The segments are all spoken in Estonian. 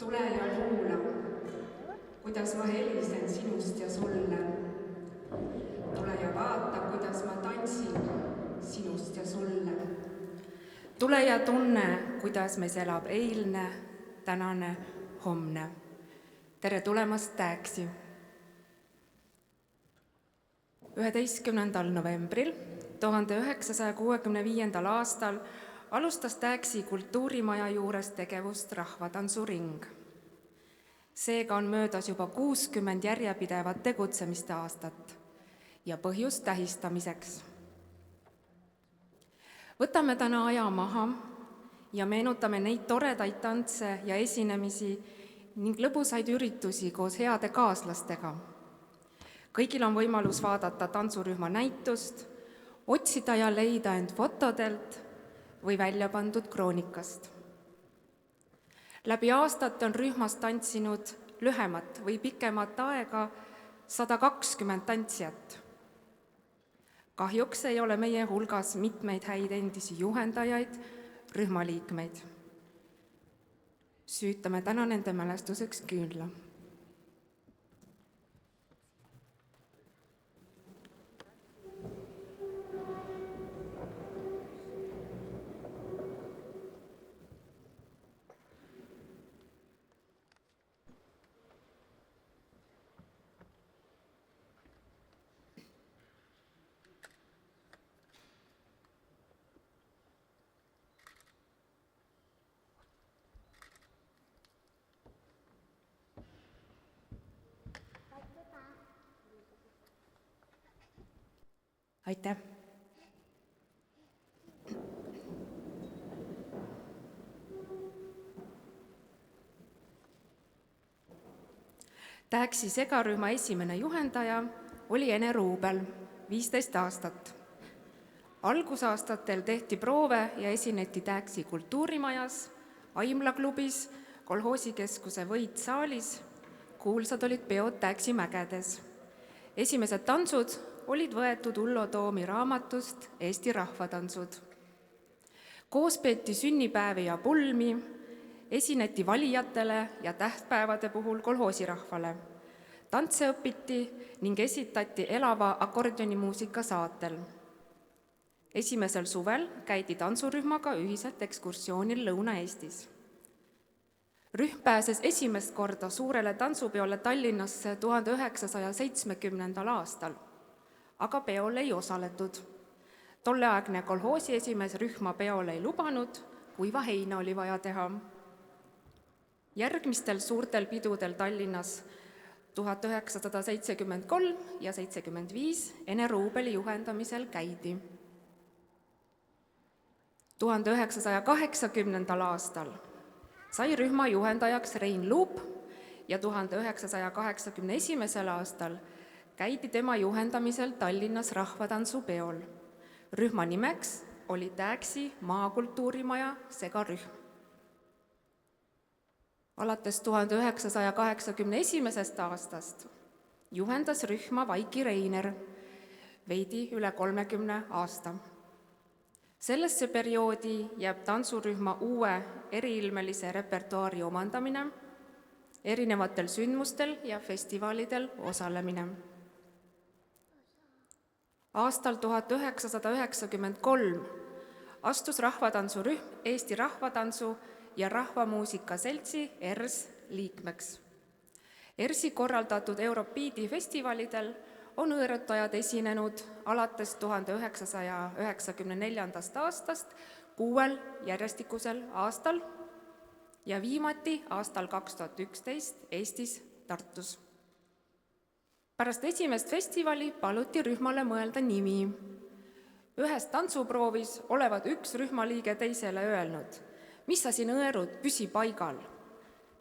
Tule ja kuula, kuidas ma helisen sinust ja sulle. Tule ja vaata, kuidas ma tantsin sinust ja sulle. Tule ja tunne, kuidas meis elab eilne, tänane, homne. Tere tulemast Tääksi! 11. novembril 1965. aastal alustas Tääksi kultuurimaja juures tegevust rahvatantsuring. Seega on möödas juba 60 järjepidevat tegutsemiste aastat ja põhjus tähistamiseks. Võtame täna aja maha ja meenutame neid toredaid tantse ja esinemisi ning lõbusaid üritusi koos heade kaaslastega. Kõigil on võimalus vaadata tantsurühma näitust, otsida ja leida end fotodelt või välja pandud kroonikast. Läbi aastate on rühmas tantsinud lühemat või pikemat aega 120 tantsijat. Kahjuks ei ole meie hulgas mitmeid häid endisi juhendajaid, rühmaliikmeid. Süütame täna nende mälestuseks küünla. Aitäh! Tääksi segarühma esimene juhendaja oli Ene Ruubel, 15 aastat. Algusaastatel tehti proove ja esineti Tääksi kultuurimajas, Aimla klubis, kolhoosikeskuse Võit saalis, kuulsad olid peod Tääksi mägedes. Esimesed tantsud olid võetud Ullo Toomi raamatust Eesti rahvatansud. Koos peeti sünnipäevi ja pulmi, esineti valijatele ja tähtpäevade puhul kolhoosirahvale. Tantse õpiti ning esitati elava akordionimuusika saatel. Esimesel suvel käidi tantsurühmaga ühiselt ekskursioonil Lõuna-Eestis. Rühm pääses esimest korda suurele tantsupeole Tallinnasse 1970. aastal. Aga peol ei osaletud. Tolleaegne kolhoosi esimees rühma peole ei lubanud, kuiva heina oli vaja teha. Järgmistel suurtel pidudel Tallinnas 1973 ja 1975 Ene Ruubeli juhendamisel käidi. 1980. aastal sai rühma juhendajaks Rein Luup ja 1981. aastal käidi tema juhendamisel Tallinnas rahvatantsupeol. Rühma nimeks oli Tääksi maakultuurimaja segarühm. Alates 1981. aastast juhendas rühma Vaiki Reiner, veidi üle 30 aasta. Sellesse perioodi jääb tantsurühma uue eriilmelise repertuaari omandamine, erinevatel sündmustel ja festivalidel osalemine. Aastal 1993 astus rahvatantsurühm Eesti Rahvatantsu ja Rahvamuusika Seltsi ERS liikmeks. ERS-i korraldatud Europiidi festivalidel on õõrutajad esinenud alates 1994. aastast 6 järjestikusel aastal ja viimati aastal 2011 Eestis Tartus. Pärast esimest festivali paluti rühmale mõelda nimi. Ühes tantsuproovis olevat üks rühmaliige teisele öelnud, mis sa siin õõrud, püsi paigal.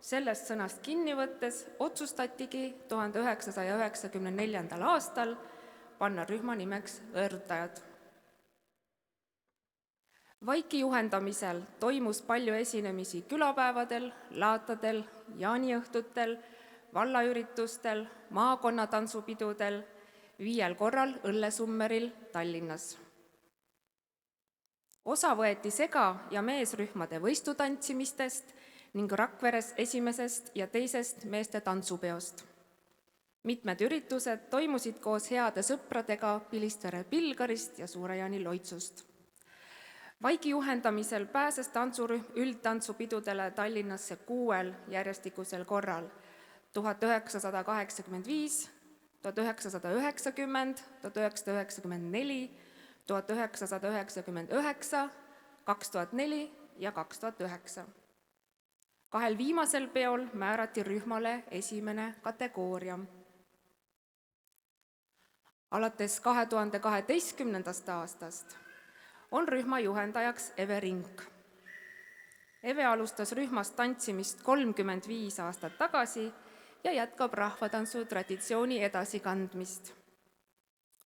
Sellest sõnast kinni võttes otsustatigi 1994. aastal panna rühma nimeks õõrutajad. Vaiki juhendamisel toimus palju esinemisi külapäevadel, laatadel, jaaniõhtutel, vallaüritustel, maakonnatantsupidudel, 5 korral Õllesummeril Tallinnas. Osa võeti sega- ja meesrühmade võistutantsimistest ning Rakveres esimesest ja teisest meeste tantsupeost. Mitmed üritused toimusid koos heade sõpradega Pilistvere Pilgarist ja Suure-Jaani Loitsust. Vaigi juhendamisel pääses tantsurühm üldtantsupidudele Tallinnasse 6 järjestikusel korral 1985, 1990, 1994, 1999, 2004 ja 2009. 2 viimasel peol määrati rühmale esimene kategooria. Alates 2012. aastast on rühma juhendajaks Eve Rink. Eve alustas rühmas tantsimist 35 aastat tagasi ja jätkab rahvatantsu traditsiooni edasikandmist.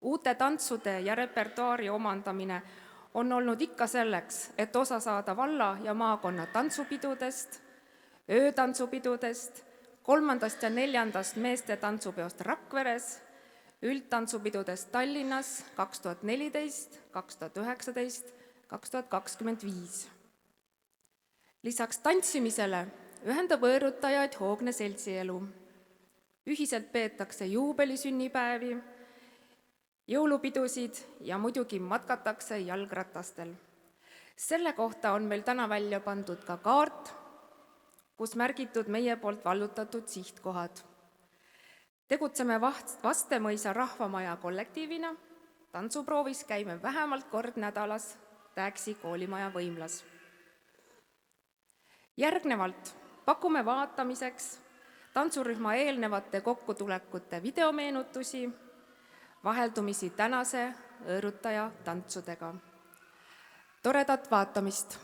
Uute tantsude ja repertuaari omandamine on olnud ikka selleks, et osa saada valla ja maakonna tantsupidudest, öötantsupidudest, 3. ja 4. meeste tantsupeost Rakveres, üldtantsupidudest Tallinnas 2014, 2019, 2025. Lisaks tantsimisele ühendab võõrutajaid hoogne seltsielu. Ühiselt peetakse juubelisünnipäevi, jõulupidusid ja muidugi matkatakse jalgrattastel. Selle kohta on meil täna välja pandud ka kaart, kus märgitud meie poolt vallutatud sihtkohad. Tegutseme Vastemõisa rahvamaja kollektiivina, tantsuproovis käime vähemalt kord nädalas Tääksi koolimaja võimlas. Järgnevalt pakume vaatamiseks tantsurühma eelnevate kokkutulekute videomeenutusi, vaheldumisi tänase võõrutaja tantsudega. Toredat vaatamist!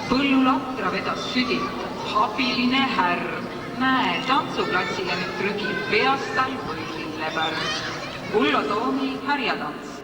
Põllulatra vedas südit, habiline härm. Näe, tantsuplatsile nüüd trügib peastal või lillepärm. Ullo Toomi härjatants.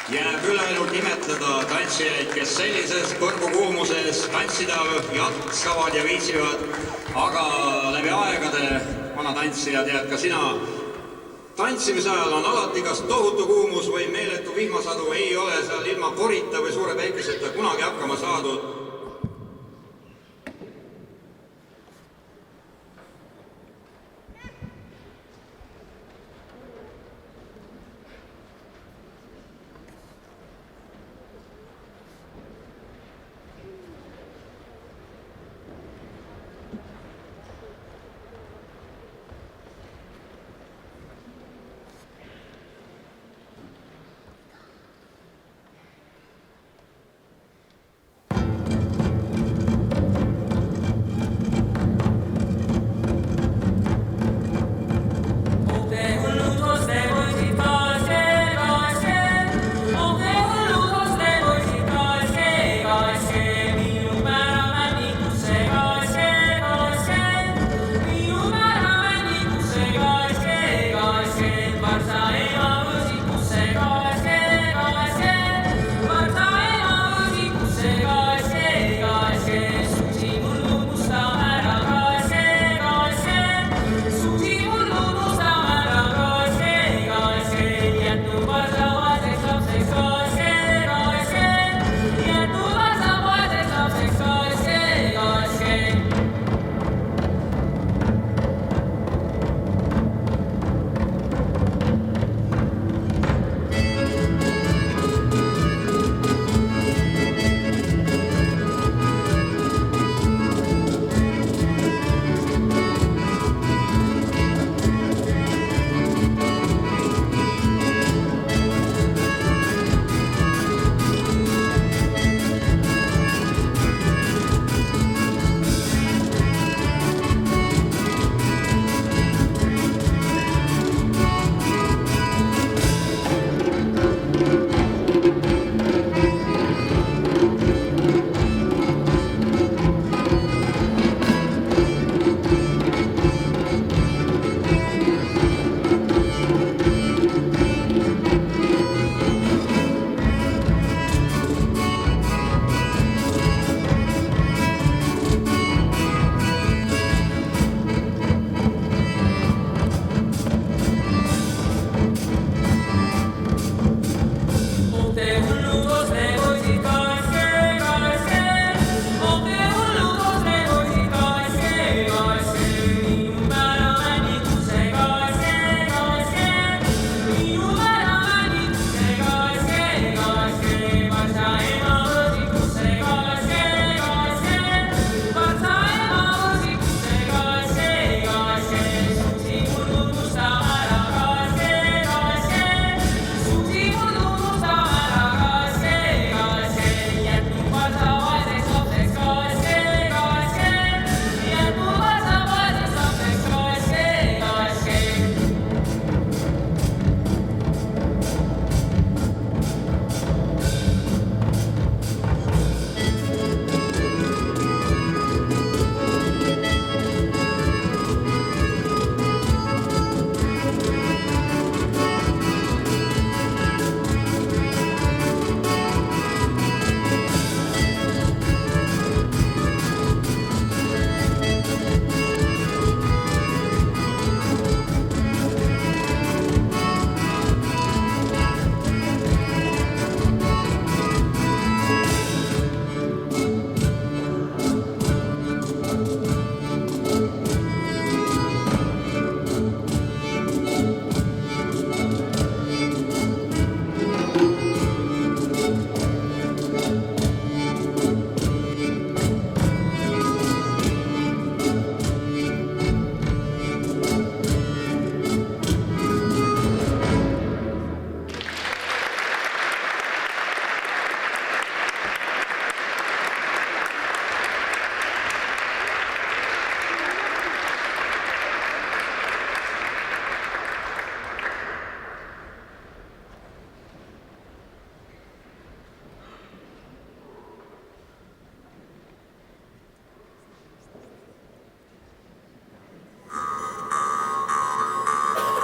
Jääb üle ainult imetleda tantsijaid, kes sellises kõrgukuumuses tantsida jaksavad ja viitsivad, aga läbi aegade, vana tantsija, tead ka sina, tantsimise ajal on alati kas tohutu kuumus või meeletu vihmasadu, ei ole seal ilma korita või suure päikeseta kunagi hakkama saadud.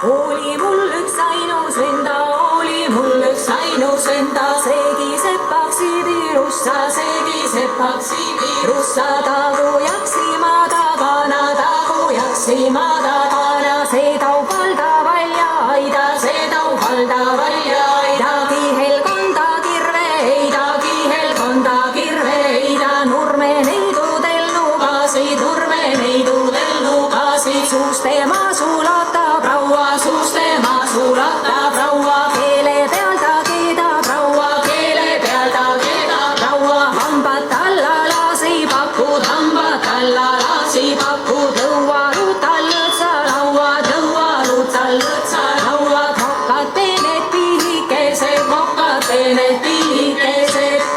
oli mul üks ainus venda, oli mul üks ainus venda, seegi sepaksi virussa, seegi sepaksi virussa, tagujaksima tagana, tagujaksima tagana, see tau valda välja aida, see tau valda välja aida, kihel kanda kirve heida, kihel kanda kirve heida, nurme neidudel nugasid, nurme neidudel nugasid, suust ema sulatab raua, suust ema sulatab raua, keele peal ta keedab raua, keele peal ta keedab raua, hambad alla lasi pakud, hambad alla lasi pakud, lõualud tal lõtsa laua, lõualud tal lõtsa laua, mokad need pilikesed, mokad need pilikesed.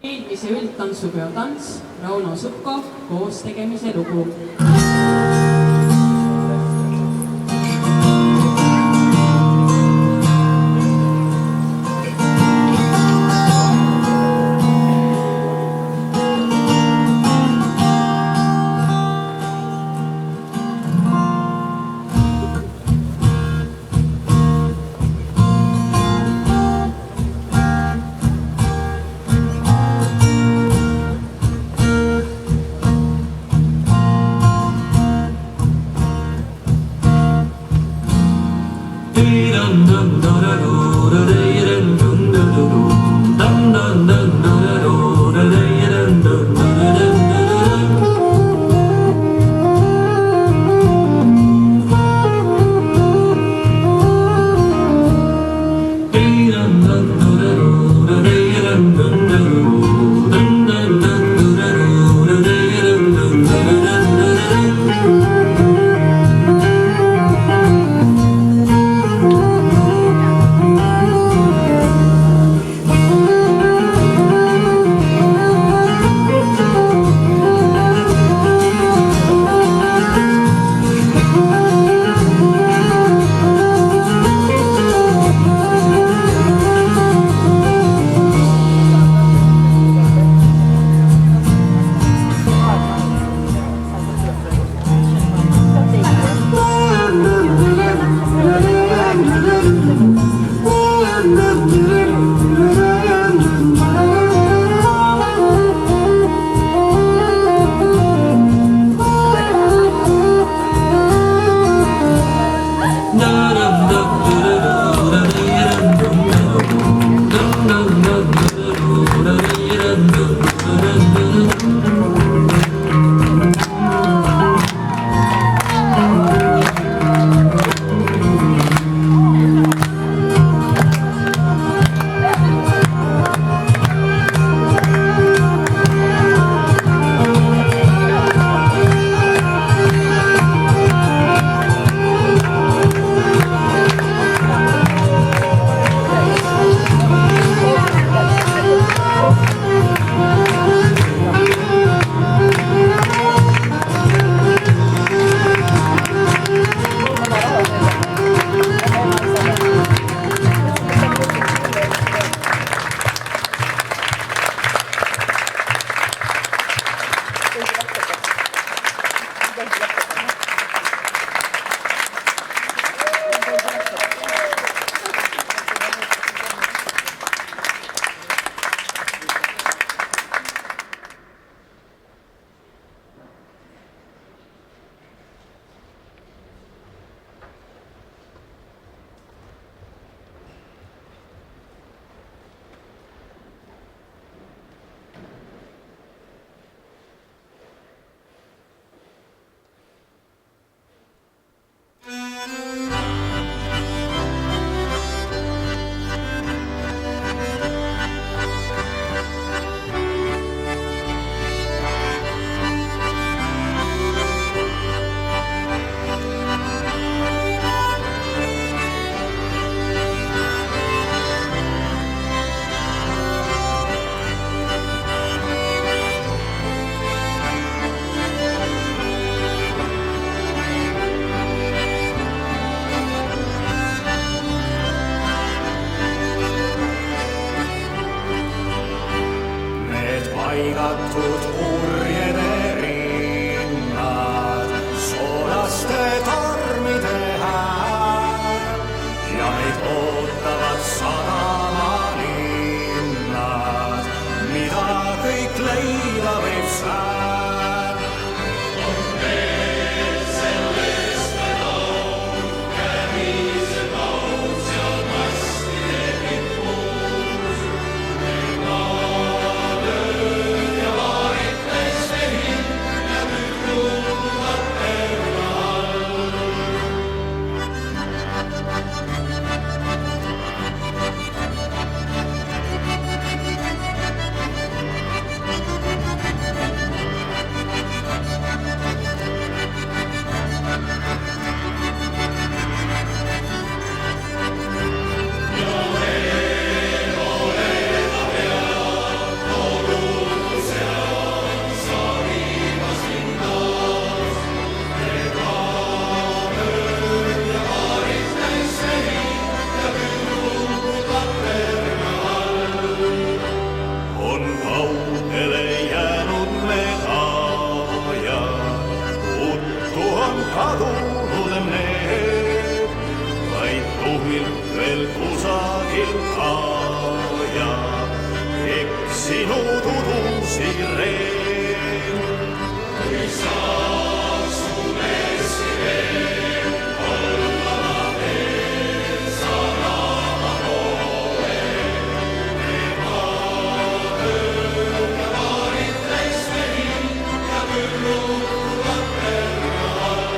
Eelmise üldtantsupeo tants Rauno Sukko koostegemise lugu. haigatud purjede rinnad, soolaste tormide hääl ja meid ootavad sadamalinnad, mida kõik leida võib sääl. On veel sellest me lauke, mis laud seal mastide tipus, meil maadööd ja vaarites mehin ja müüruvad terve all. On kaugele jäänud me kaojad, uttu on kadunud need, vaid tuhilt veel kusagil kaojad, eksinud udusi reen. Kui saaks uneski veel olla veel sadama poole, me maadööd ja vaarites mehin ja mürruvad terve all.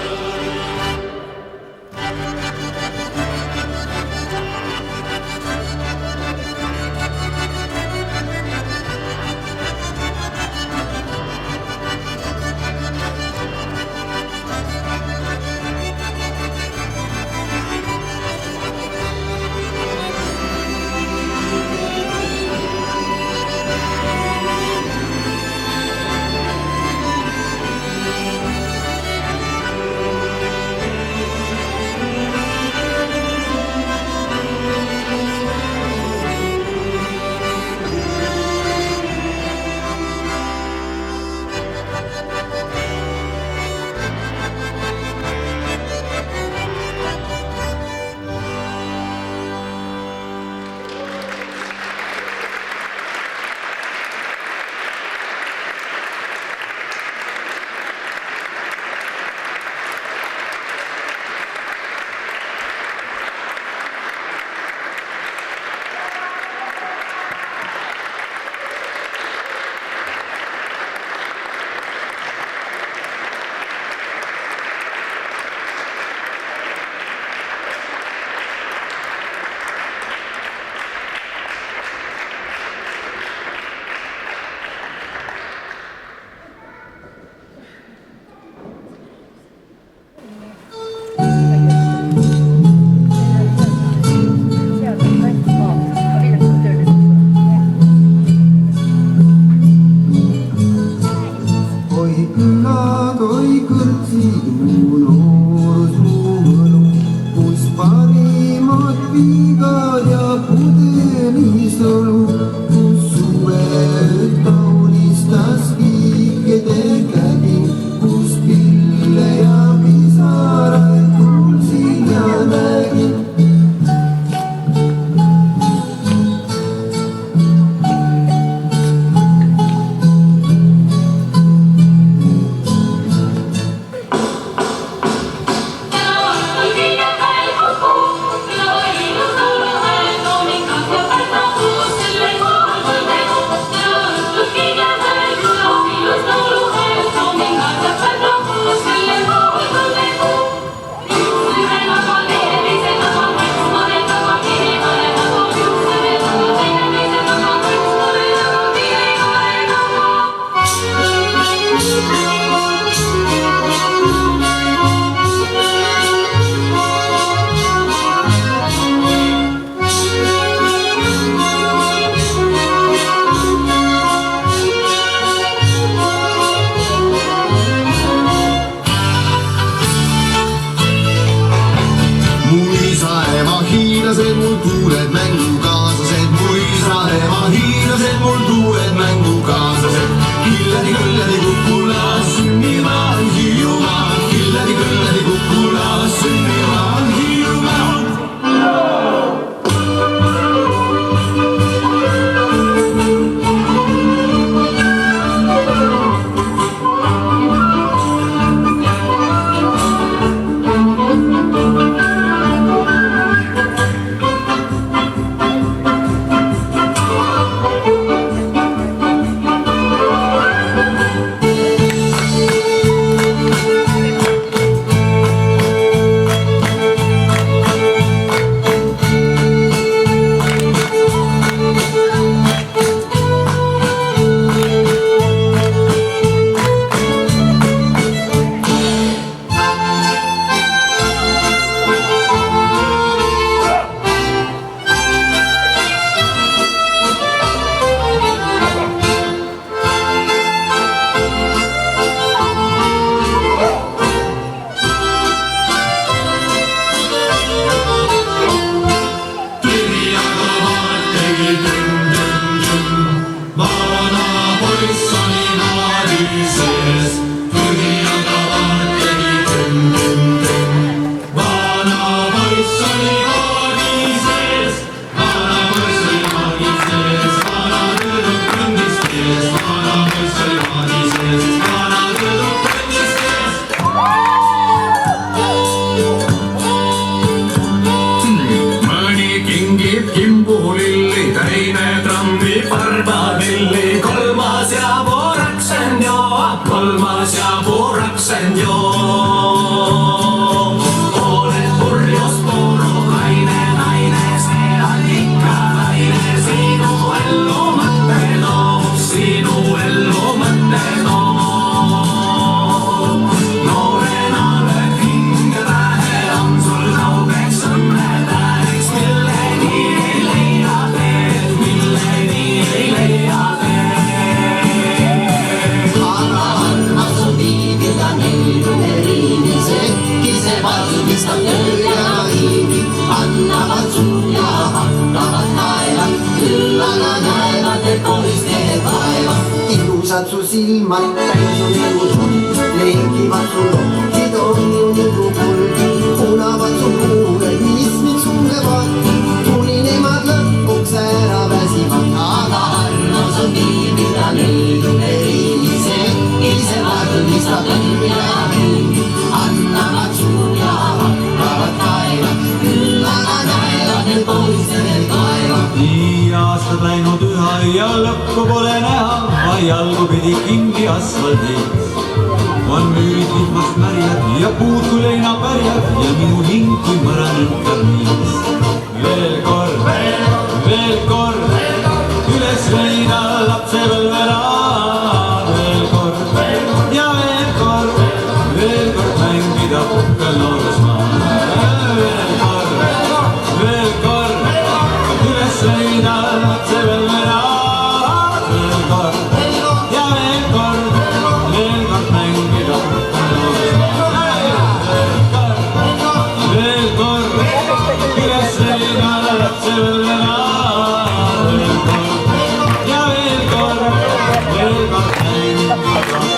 kolmas ja purraks end joo. Oled purjus puru naine, naine, see on ikka naine. Sinu ellu mõtte toob, sinu ellu mõtte toob. Noorena lööd hinge pähe, on sul kaugeks õnnetäheks, milleni ei leia teed, milleni ei leia teed. Aga armas on viibida neilune riinis, äkki see valmistab töö ja hiivi. Annavad suu ja hakkavad naevad, küll aga näevad, et poisted vaevad. Ilusad su silmad, täis on elusund, lengivad su lokid, on ju nagu kuld. Unavad su kuuled, mis mind sungevad, kuni nemad lõpuks ära väsivad. Aga armas on viibida neilune riinis, äkki see valmistab töö ja hiivi. Annavad suu ja hakkavad naevad, küll aga näevad, et poisted vaevad. Nii aastad läinud üha ja lõppu pole näha, vaid jalgu pidi kingi asfaldiks. On müürid vihmast märjad ja puud kui leinapärjad ja minu hing kui mõranenud karniis. Veel kord, üles leida lapsepõlvena. Veel kord ja veel kord mängida puhkel noores maa. Veel kord, üles leida lapsepõlvena. Veel kord ja veel kord mängida puhkel noores maa. Veel kord, üles leida lapsepõlvena. Veel kord ja veel kord mängida puhkel noores maa.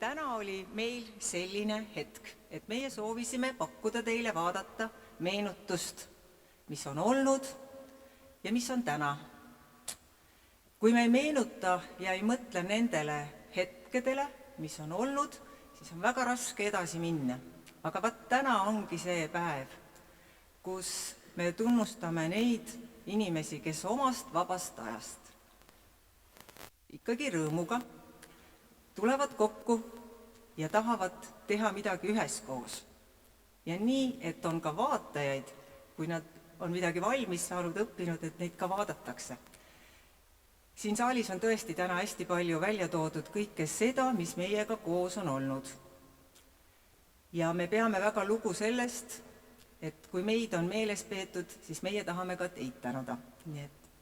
Täna oli meil selline hetk, et meie soovisime pakkuda teile vaadata meenutust, mis on olnud ja mis on täna. Kui me ei meenuta ja ei mõtle nendele hetkedele, mis on olnud, siis on väga raske edasi minna. Aga vaat täna ongi see päev, kus me tunnustame neid inimesi, kes omast vabast ajast ikkagi rõõmuga tulevad kokku ja tahavad teha midagi üheskoos. Ja nii, et on ka vaatajaid, kui nad on midagi valmis saanud, õppinud, et neid ka vaadatakse. Siin saalis on tõesti täna hästi palju välja toodud kõike seda, mis meiega koos on olnud. Ja me peame väga lugu sellest, et kui meid on meeles peetud, siis meie tahame ka teid tänada. Nii et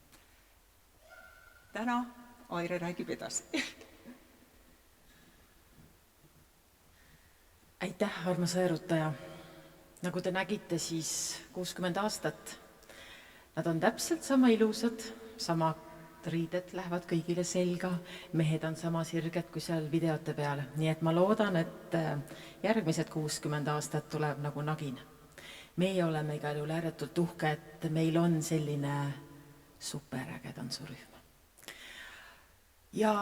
täna Aire räägib edasi. Aitäh, armas aerutaja. Nagu te nägite, siis 60 aastat. Nad on täpselt sama ilusad, sama riided lähevad kõigile selga, mehed on sama sirged kui seal videote peal. Nii et ma loodan, et järgmised 60 aastat tuleb nagu nagin. Meie oleme igal juhul ääretult uhke, et meil on selline superäge tantsurühm. Ja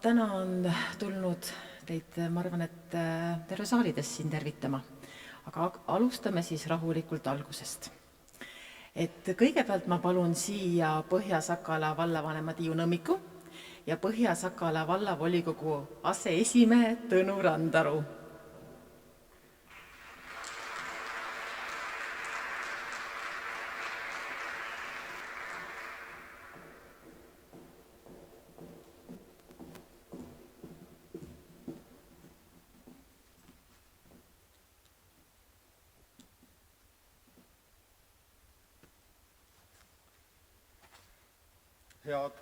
täna on tulnud teid, ma arvan, et terve saalides siin tervitama. Aga alustame siis rahulikult algusest. Et kõigepealt ma palun siia Põhja-Sakala vallavanema Tiiu Nõmmiku ja Põhja-Sakala vallavolikogu aseesimehe Tõnu Randaru. head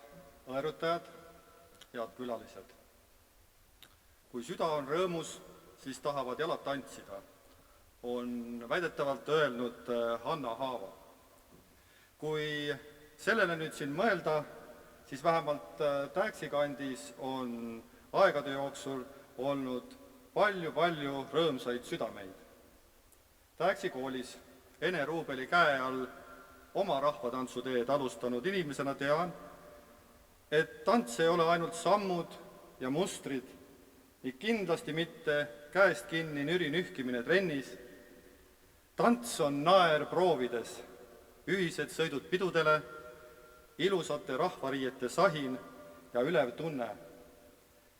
õerutajad, head külalised. Kui süda on rõõmus, siis tahavad jalad tantsida, on väidetavalt öelnud Hanna Haava. Kui sellele nüüd siin mõelda, siis vähemalt Tääksi kandis on aegade jooksul olnud palju rõõmsaid südameid. Tääksi koolis Ene Ruubeli käe all oma rahvatantsuteed alustanud inimesena tean, et tants ei ole ainult sammud ja mustrid ning kindlasti mitte käest kinni nüri nühkimine trennis. Tants on naer proovides, ühised sõidud pidudele, ilusate rahvariiete sahin ja ülev tunne,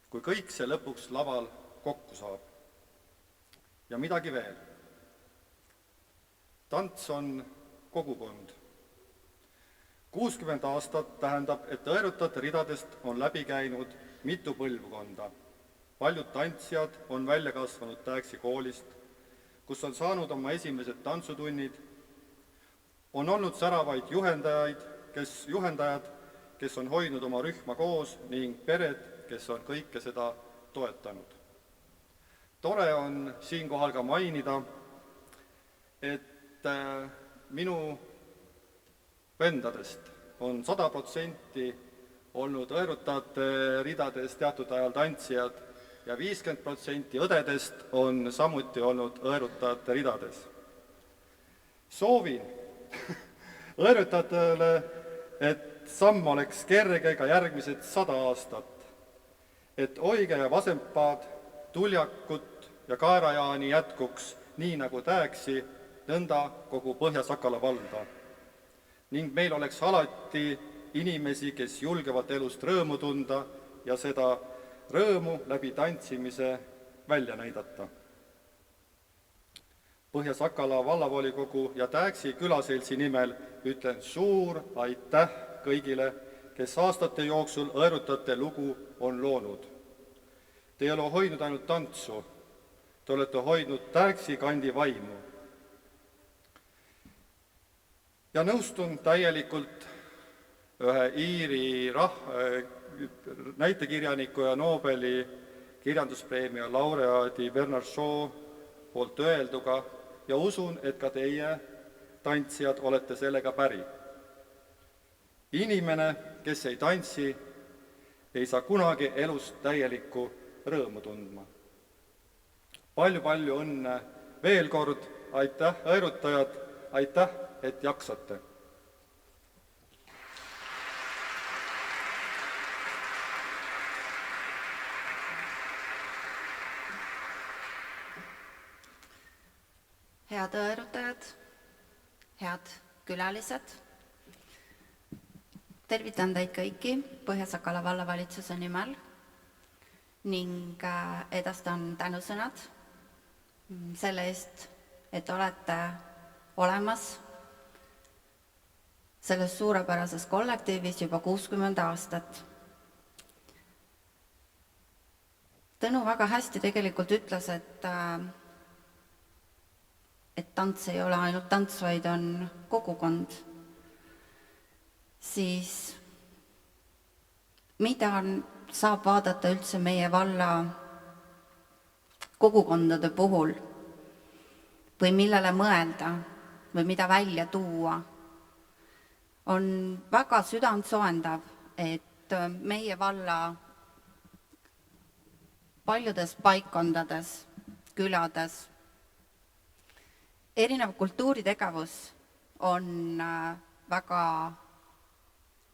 kui kõik see lõpuks laval kokku saab. Ja midagi veel. Tants on kogukond. 60 aastat tähendab, et õerutajate ridadest on läbi käinud mitu põlvkonda. Paljud tantsijad on välja kasvanud Tääksi koolist, kus on saanud oma esimesed tantsutunnid. On olnud säravaid juhendajad, kes on hoidnud oma rühma koos ning pered, kes on kõike seda toetanud. Tore on siinkohal ka mainida, et minu vendadest on 100% olnud õerutajate ridades teatud ajal tantsijad ja 50% õdedest on samuti olnud õerutajate ridades. Soovin õerutajatele, et samm oleks kerge ka järgmised 100 aastat, et oige ja vasempaad, tuljakut ja kaerajaani jätkuks nii nagu Tääksi, nõnda kogu Põhja-Sakala valda. Ning meil oleks alati inimesi, kes julgevad elust rõõmu tunda ja seda rõõmu läbi tantsimise välja näidata. Põhja-Sakala vallavolikogu ja Tääksi külaseltsi nimel ütlen suur aitäh kõigile, kes aastate jooksul õerutajate lugu on loonud. Te ei ole hoidnud ainult tantsu, te olete hoidnud Tääksi kandi vaimu. Ja nõustun täielikult ühe Iiri näitekirjaniku ja Nobeli kirjanduspreemia laureaadi Bernard Shaw poolt öelduga ja usun, et ka teie, tantsijad, olete sellega päri. Inimene, kes ei tantsi, ei saa kunagi elust täielikku rõõmu tundma. Palju õnne veel kord, aitäh, õerutajad, aitäh, et jaksate. Head õerutajad, head külalised, tervitan teid kõiki Põhja-Sakala vallavalitsuse nimel ning edastan tänusõnad selle eest, et olete olemas selles suurepärases kollektiivis juba 60 aastat. Tõnu väga hästi tegelikult ütles, et tants ei ole ainult tants, vaid on kogukond. Siis mida saab vaadata üldse meie valla kogukondade puhul või millele mõelda või mida välja tuua? On väga südantsooendav, et meie valla paljudes paikkondades, külades erinev kultuuritegevus on väga,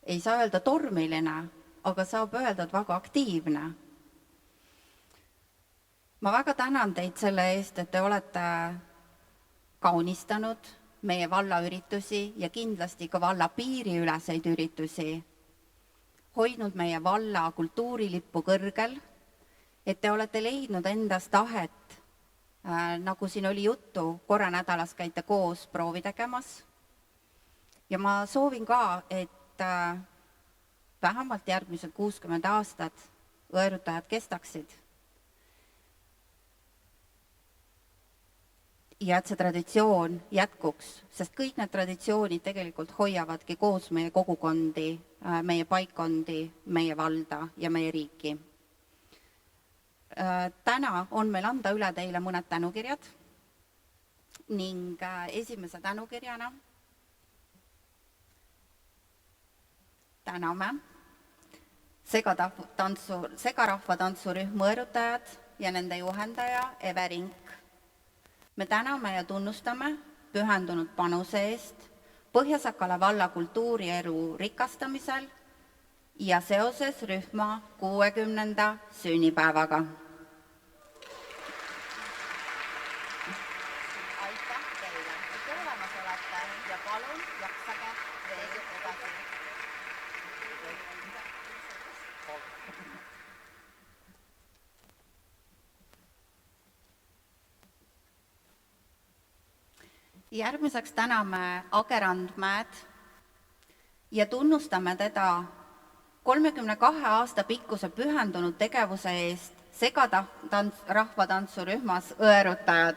ei saa öelda tormiline, aga saab öelda, et väga aktiivne. Ma väga tänan teid selle eest, et te olete kaunistanud meie valla üritusi ja kindlasti ka valla piiriüleseid üritusi, hoidnud meie valla kultuurilippu kõrgel, et te olete leidnud endas tahet, nagu siin oli juttu, korra nädalas käite koos proovi tegemas. Ja ma soovin ka, et vähemalt järgmised 60 aastat õerutajad kestaksid. Ja et see traditsioon jätkuks, sest kõik need traditsioonid tegelikult hoiavadki koos meie kogukondi meie paikkondi, meie valda ja meie riiki. Täna on meil anda üle teile mõned tänukirjad ning esimese tänukirjana täname segarahva tantsurühma õerutajad ja nende juhendaja Eve Rink. Me täname ja tunnustame pühendunud panuse eest Põhja-Sakala valla kultuurielu rikastamisel ja seoses rühma 60. sünnipäevaga. Aitäh teile, et olemas olete ja palun jaksage veel edasi. Järgmiseks täname Agerandmäed ja tunnustame teda 32 aasta pikkuse pühendunud tegevuse eest segarahvatantsurühmas õerutajad.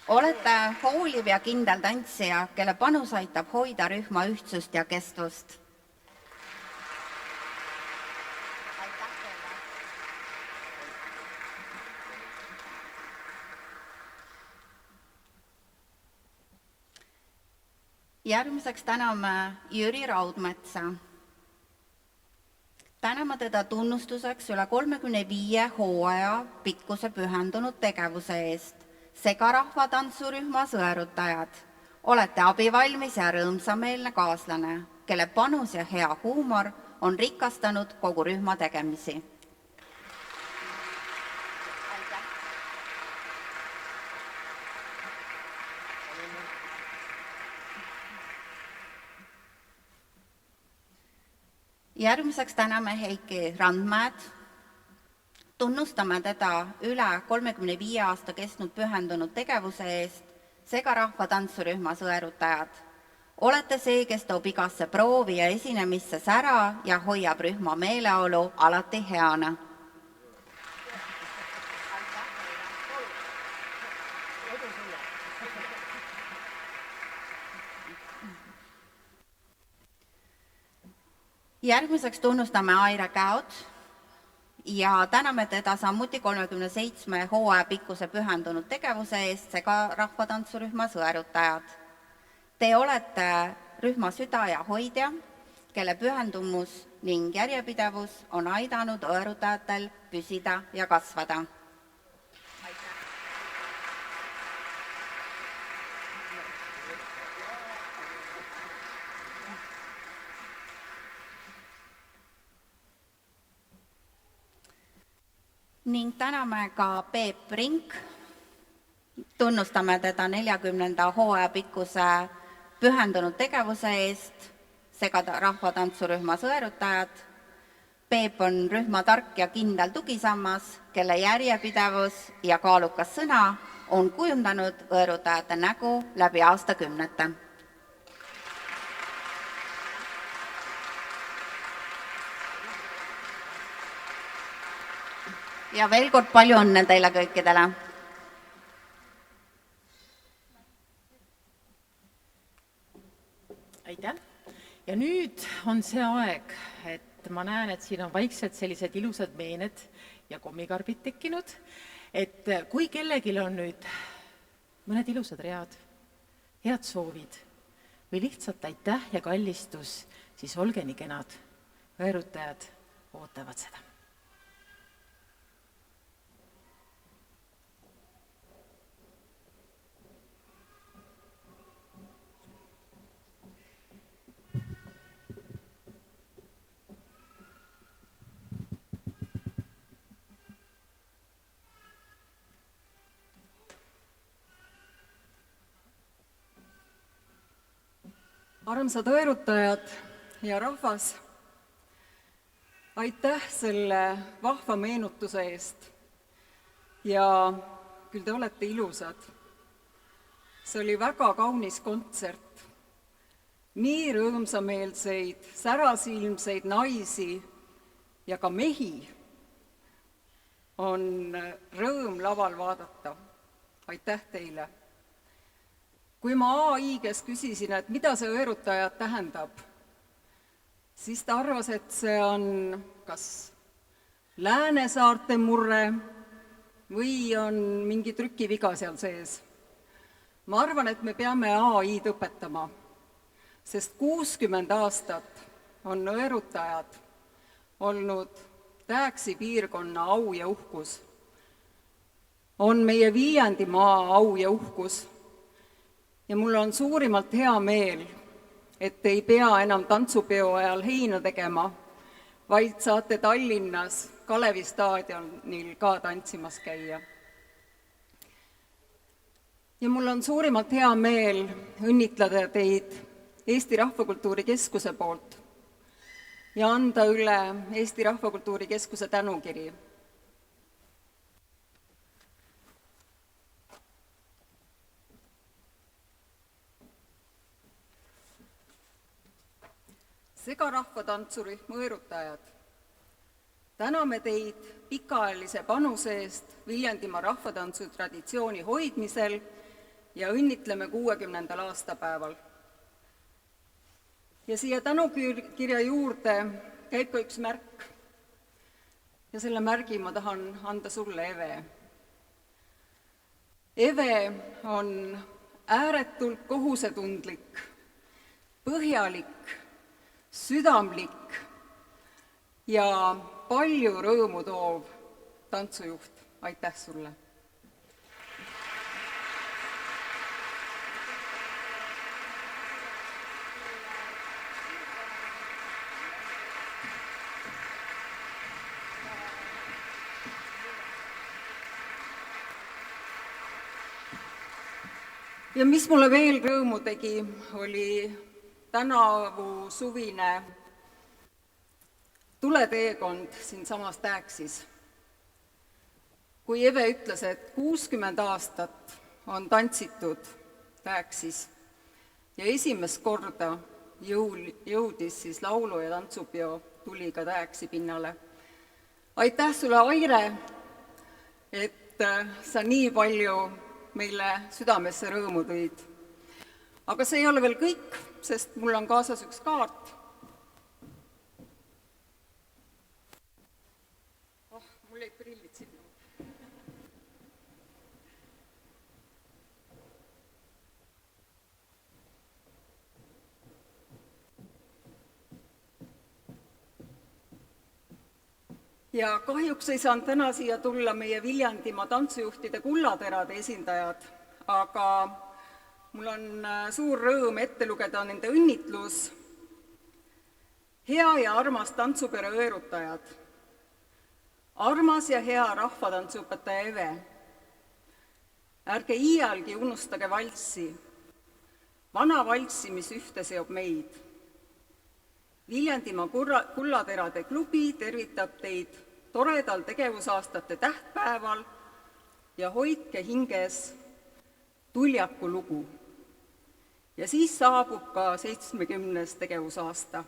Olete hooliv ja kindel tantsija, kelle panus aitab hoida rühma ühtsust ja kestvust. Järgmiseks täname Jüri Raudmetsa. Täname teda tunnustuseks üle 35 hooaja pikkuse pühendunud tegevuse eest segarahvatantsurühmas õerutajad. Olete abivalmis ja rõõmsameelne kaaslane, kelle panus ja hea huumor on rikastanud kogu rühma tegemisi. Järgmiseks täname Heiki Randmäed. Tunnustame teda üle 35 aasta kestnud pühendunud tegevuse eest segarahvatantsurühmas õerutajad. Olete see, kes toob igasse proovi ja esinemisse sära ja hoiab rühma meeleolu alati heana. Järgmiseks tunnustame Aire Käod ja täname teda samuti 37 hooaja pikkuse pühendunud tegevuse eest segarahvatantsurühmas õerutajad. Te olete rühma süda ja hoidja, kelle pühendumus ning järjepidevus on aidanud õerutajatel püsida ja kasvada. Ning täname ka Peep Rink. Tunnustame teda 40. hooaja pikkuse pühendunud tegevuse eest segarahvatantsurühmas õerutajad. Peep on rühma tark ja kindel tugisammas, kelle järjepidevus ja kaalukas sõna on kujundanud õerutajate nägu läbi aastakümnete. Ja veel kord palju õnne teile kõikidele. Aitäh. Ja nüüd on see aeg, et ma näen, et siin on vaikselt sellised ilusad meened ja kommikarbid tekkinud, et kui kellelgi on nüüd mõned ilusad read, head soovid või lihtsalt aitäh ja kallistus, siis olge nii kenad. Õerutajad ootavad seda. Armsad õerutajad ja rahvas, aitäh selle vahva meenutuse eest ja küll te olete ilusad. See oli väga kaunis kontsert. Nii rõõmsameelseid, särasilmseid naisi ja ka mehi on rõõm laval vaadata. Aitäh teile! Kui ma AI-kes küsisin, et mida see õerutajad tähendab, siis ta arvas, et see on kas Läänesaarte murre või on mingi trükiviga seal sees. Ma arvan, et me peame AI-d õpetama, sest 60 aastat on nõerutajad olnud Rääksi piirkonna au ja uhkus. On meie Viljandimaa au ja uhkus. Ja mul on suurimalt hea meel, et ei pea enam tantsupeo ajal heina tegema, vaid saate Tallinnas Kalevi staadionil ka tantsimas käia. Ja mul on suurimalt hea meel õnnitleda teid Eesti Rahvakultuuri Keskuse poolt ja anda üle Eesti Rahvakultuuri Keskuse tänukiri. Segarahvatantsurühm Mõõrutajad, täname teid pikaajalise panuse eest Viljandimaa rahvatantsu traditsiooni hoidmisel ja õnnitleme 60. aastapäeval. Ja siia tänukirja juurde käib ka üks märk. Ja selle märgi ma tahan anda sulle, Eve. Eve on ääretult kohusetundlik, põhjalik, südamlik ja palju rõõmu toov tantsujuht. Aitäh sulle! Ja mis mulle veel rõõmu tegi, oli tänavu suvine tuleteekond siinsamas Tääksis. Kui Eve ütles, et 60 aastat on tantsitud Tääksis ja esimest korda jõudis siis laulu- ja tantsupeo tuli ka Tääksi pinnale. Aitäh sulle, Aire, et sa nii palju meile südamesse rõõmu tõid. Aga see ei ole veel kõik, sest mul on kaasas üks kaart. Mul jäid prillid sinna. Ja kahjuks ei saanud täna siia tulla meie Viljandimaa tantsujuhtide kullaterade esindajad, aga mul on suur rõõm ette lugeda nende õnnitlus. Hea ja armas tantsupere õerutajad, armas ja hea rahvatantsuõpetaja Eve, ärge iialgi unustage valssi, vana valssi, mis ühte seob meid. Viljandimaa kullaterade klubi tervitab teid toredal tegevusaastate tähtpäeval ja hoidke hinges Tuljaku lugu. Ja siis saabub ka 70. tegevusaasta.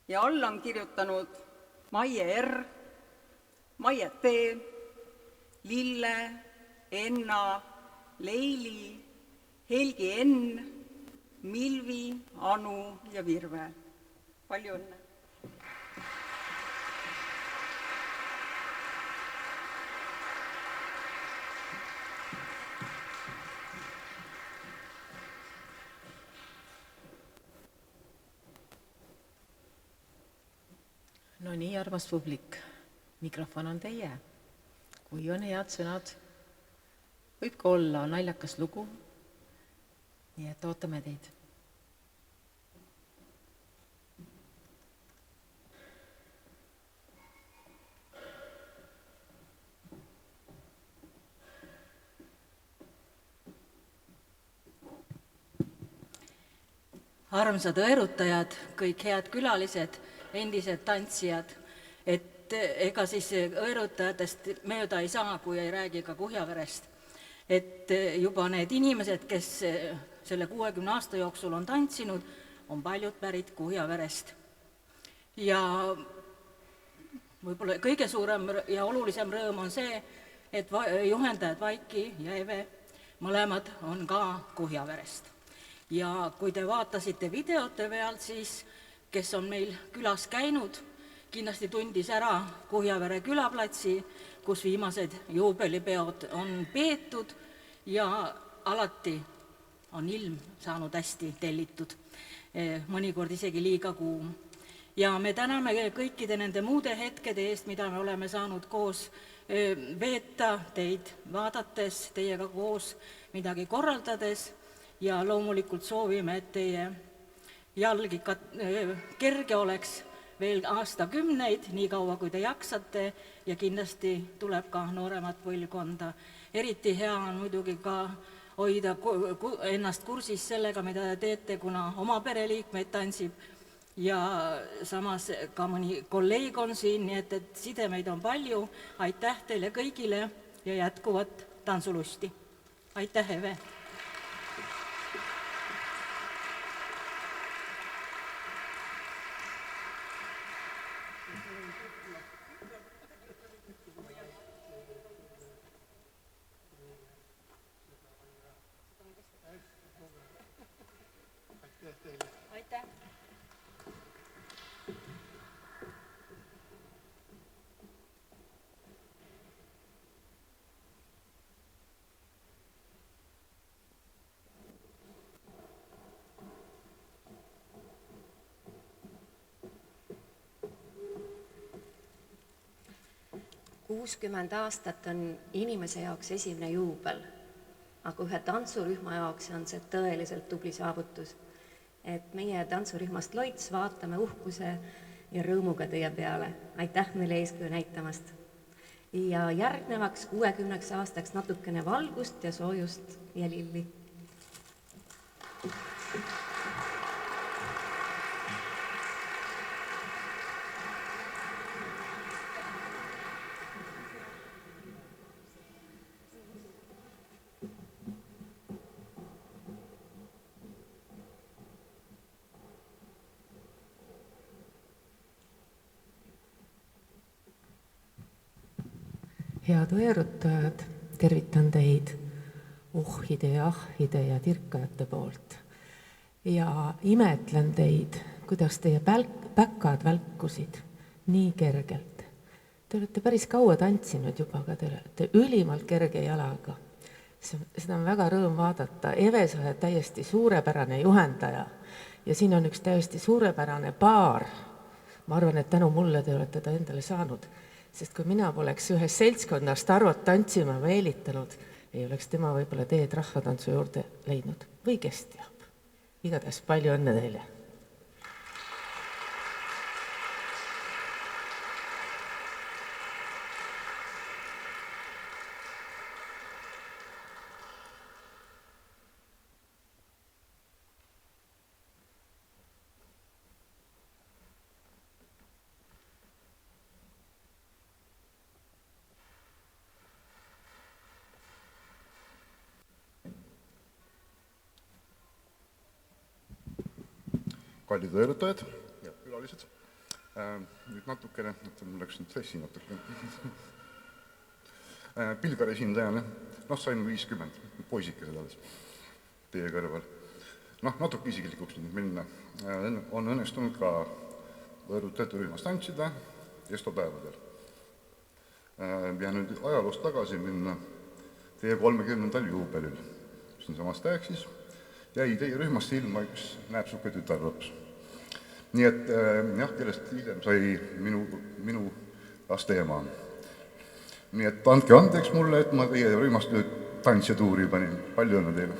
Ja alla on kirjutanud Maie R, Maie T, Lille, Enna, Leili, Helgi N, Milvi, Anu ja Virve. Palju õnne! No nii, armas publik, mikrofon on teie. Kui on head sõnad, võib ka olla naljakas lugu, nii et ootame teid. Armsad õerutajad, kõik head külalised, endised tantsijad, et ega siis õerutajatest mööda ei saa, kui ei räägi ka Kuhjaverest. Et juba need inimesed, kes selle 60 aasta jooksul on tantsinud, on paljud pärit Kuhjaverest. Ja võib-olla kõige suurem ja olulisem rõõm on see, et juhendajad Vaiki ja Eve mõlemad on ka Kuhjaverest. Ja kui te vaatasite videote pealt, siis kes on meil külas käinud, kindlasti tundis ära Kuhjavere külaplatsi, kus viimased juubelipeod on peetud ja alati on ilm saanud hästi tellitud, mõnikord isegi liiga kuum. Ja me täname kõikide nende muude hetkede eest, mida me oleme saanud koos veeta, teid vaadates, teiega koos midagi korraldades ja loomulikult soovime, et teie jalg ikka kerge oleks veel aastakümneid, nii kaua kui te jaksate ja kindlasti tuleb ka nooremat põlvkonda. Eriti hea on muidugi ka hoida ennast kursis sellega, mida te teete, kuna oma pereliikmeid tantsib ja samas ka mõni kolleeg on siin, nii et sidemeid on palju. Aitäh teile kõigile ja jätkuvat tantsulusti. Aitäh, Eve! Aitäh! 60 aastat on inimese jaoks esimene juubel, aga ühe tantsurühma jaoks on see tõeliselt tubli saavutus. Et meie tantsurühmast Loits vaatame uhkuse ja rõõmuga teie peale. Aitäh meile eeskuju näitamast. Ja järgnevaks 60 aastaks natukene valgust ja soojust ja lilli. Head veerutajad, tervitan teid uhhide ja ahhide ja tirkajate poolt. Ja imetlen teid, kuidas teie päkkad välkusid nii kergelt. Te olete päris kaua tantsinud juba, aga te olete ülimalt kerge jalaga. Seda on väga rõõm vaadata. Eve, sa oled täiesti suurepärane juhendaja ja siin on üks täiesti suurepärane paar. Ma arvan, et tänu mulle te olete ta endale saanud. Sest kui mina poleks ühes seltskonnast Arvot tantsima meelitanud, ei oleks tema võib-olla teed rahvatantsu juurde leidnud. Või kes teab. Igatahes palju õnne teile. Kallid veerutajad ja külalised. Nüüd natukene, mul läks nüüd sessi natukene. Pilgari esindajana, sain 50, poisikesed alles teie kõrval. Natuke isiklikuks nüüd minna. On õnnestunud ka veerutajate rühmas tantsida estopäevadel. Ja nüüd ajaloost tagasi minna teie 30. juubelil. Siin samas Täeksis jäi teie rühmast ilma üks näepsuke tütarlaps. Nii et jah, kellest hiljem sai minu laste ema. Nii et andke andeks mulle, et ma teie rühmast nüüd tantsja tuuri panin. Palju õnne teile.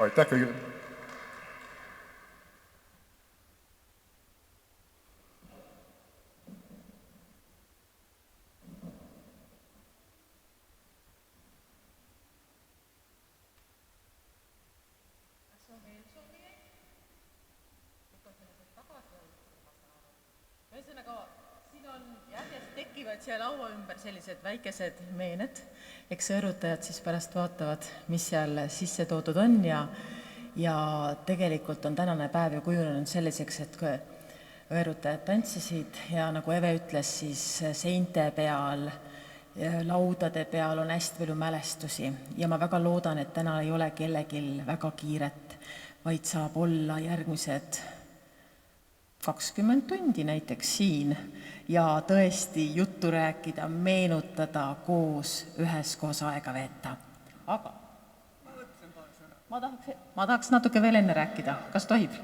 Aitäh kõigile. Seal laua ümber sellised väikesed meened, eks õõrutajad siis pärast vaatavad, mis seal sisse toodud on ja tegelikult on tänane päev ju kujunenud selliseks, et kui õõrutajad tantsisid ja nagu Eve ütles, siis seinte peal laudade peal on hästi palju mälestusi ja ma väga loodan, et täna ei ole kellelgi väga kiiret, vaid saab olla järgmised 20 tundi näiteks siin ja tõesti juttu rääkida, meenutada, koos üheskoos aega veeta. Aga ma tahaks natuke veel enne rääkida, kas tohib?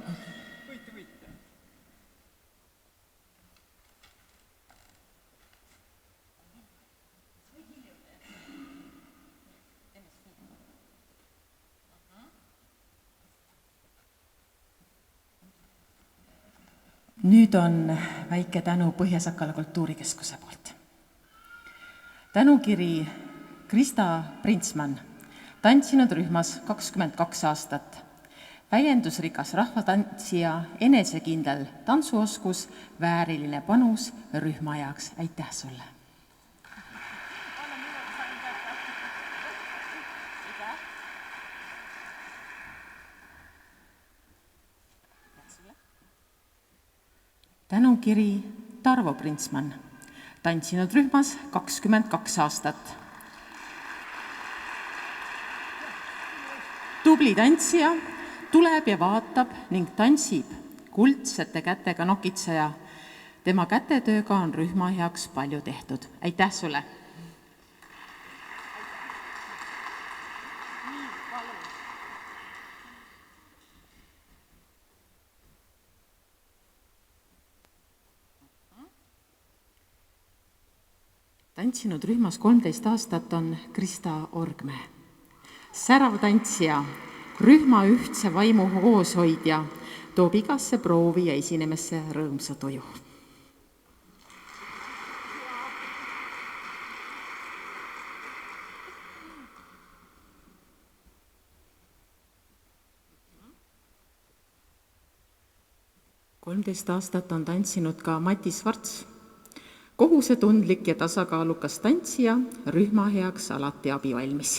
Nüüd on väike tänu Põhja-Sakala kultuurikeskuse poolt. Tänukiri Krista Printsmann, tantsinud rühmas 22 aastat. Väljendusrikas rahvatantsija, enesekindel tantsuoskus, vääriline panus rühma jaoks. Aitäh sulle! Tänukiri Tarvo Printsmann, tantsinud rühmas 22 aastat. Tubli tantsija tuleb ja vaatab ning tantsib kuldsete kätega nokitseja. Tema kätetööga on rühma heaks palju tehtud. Aitäh sulle! Tantsinud rühmas 13 aastat on Krista Orgmäe. Särav tantsija, rühma ühtse vaimu kooshoidja, toob igasse proovi ja esinemesse rõõmsa tuju. Kolmteist aastat on tantsinud ka Mati Svarts. Kohusetundlik ja tasakaalukas tantsija, rühma heaks alati abivalmis.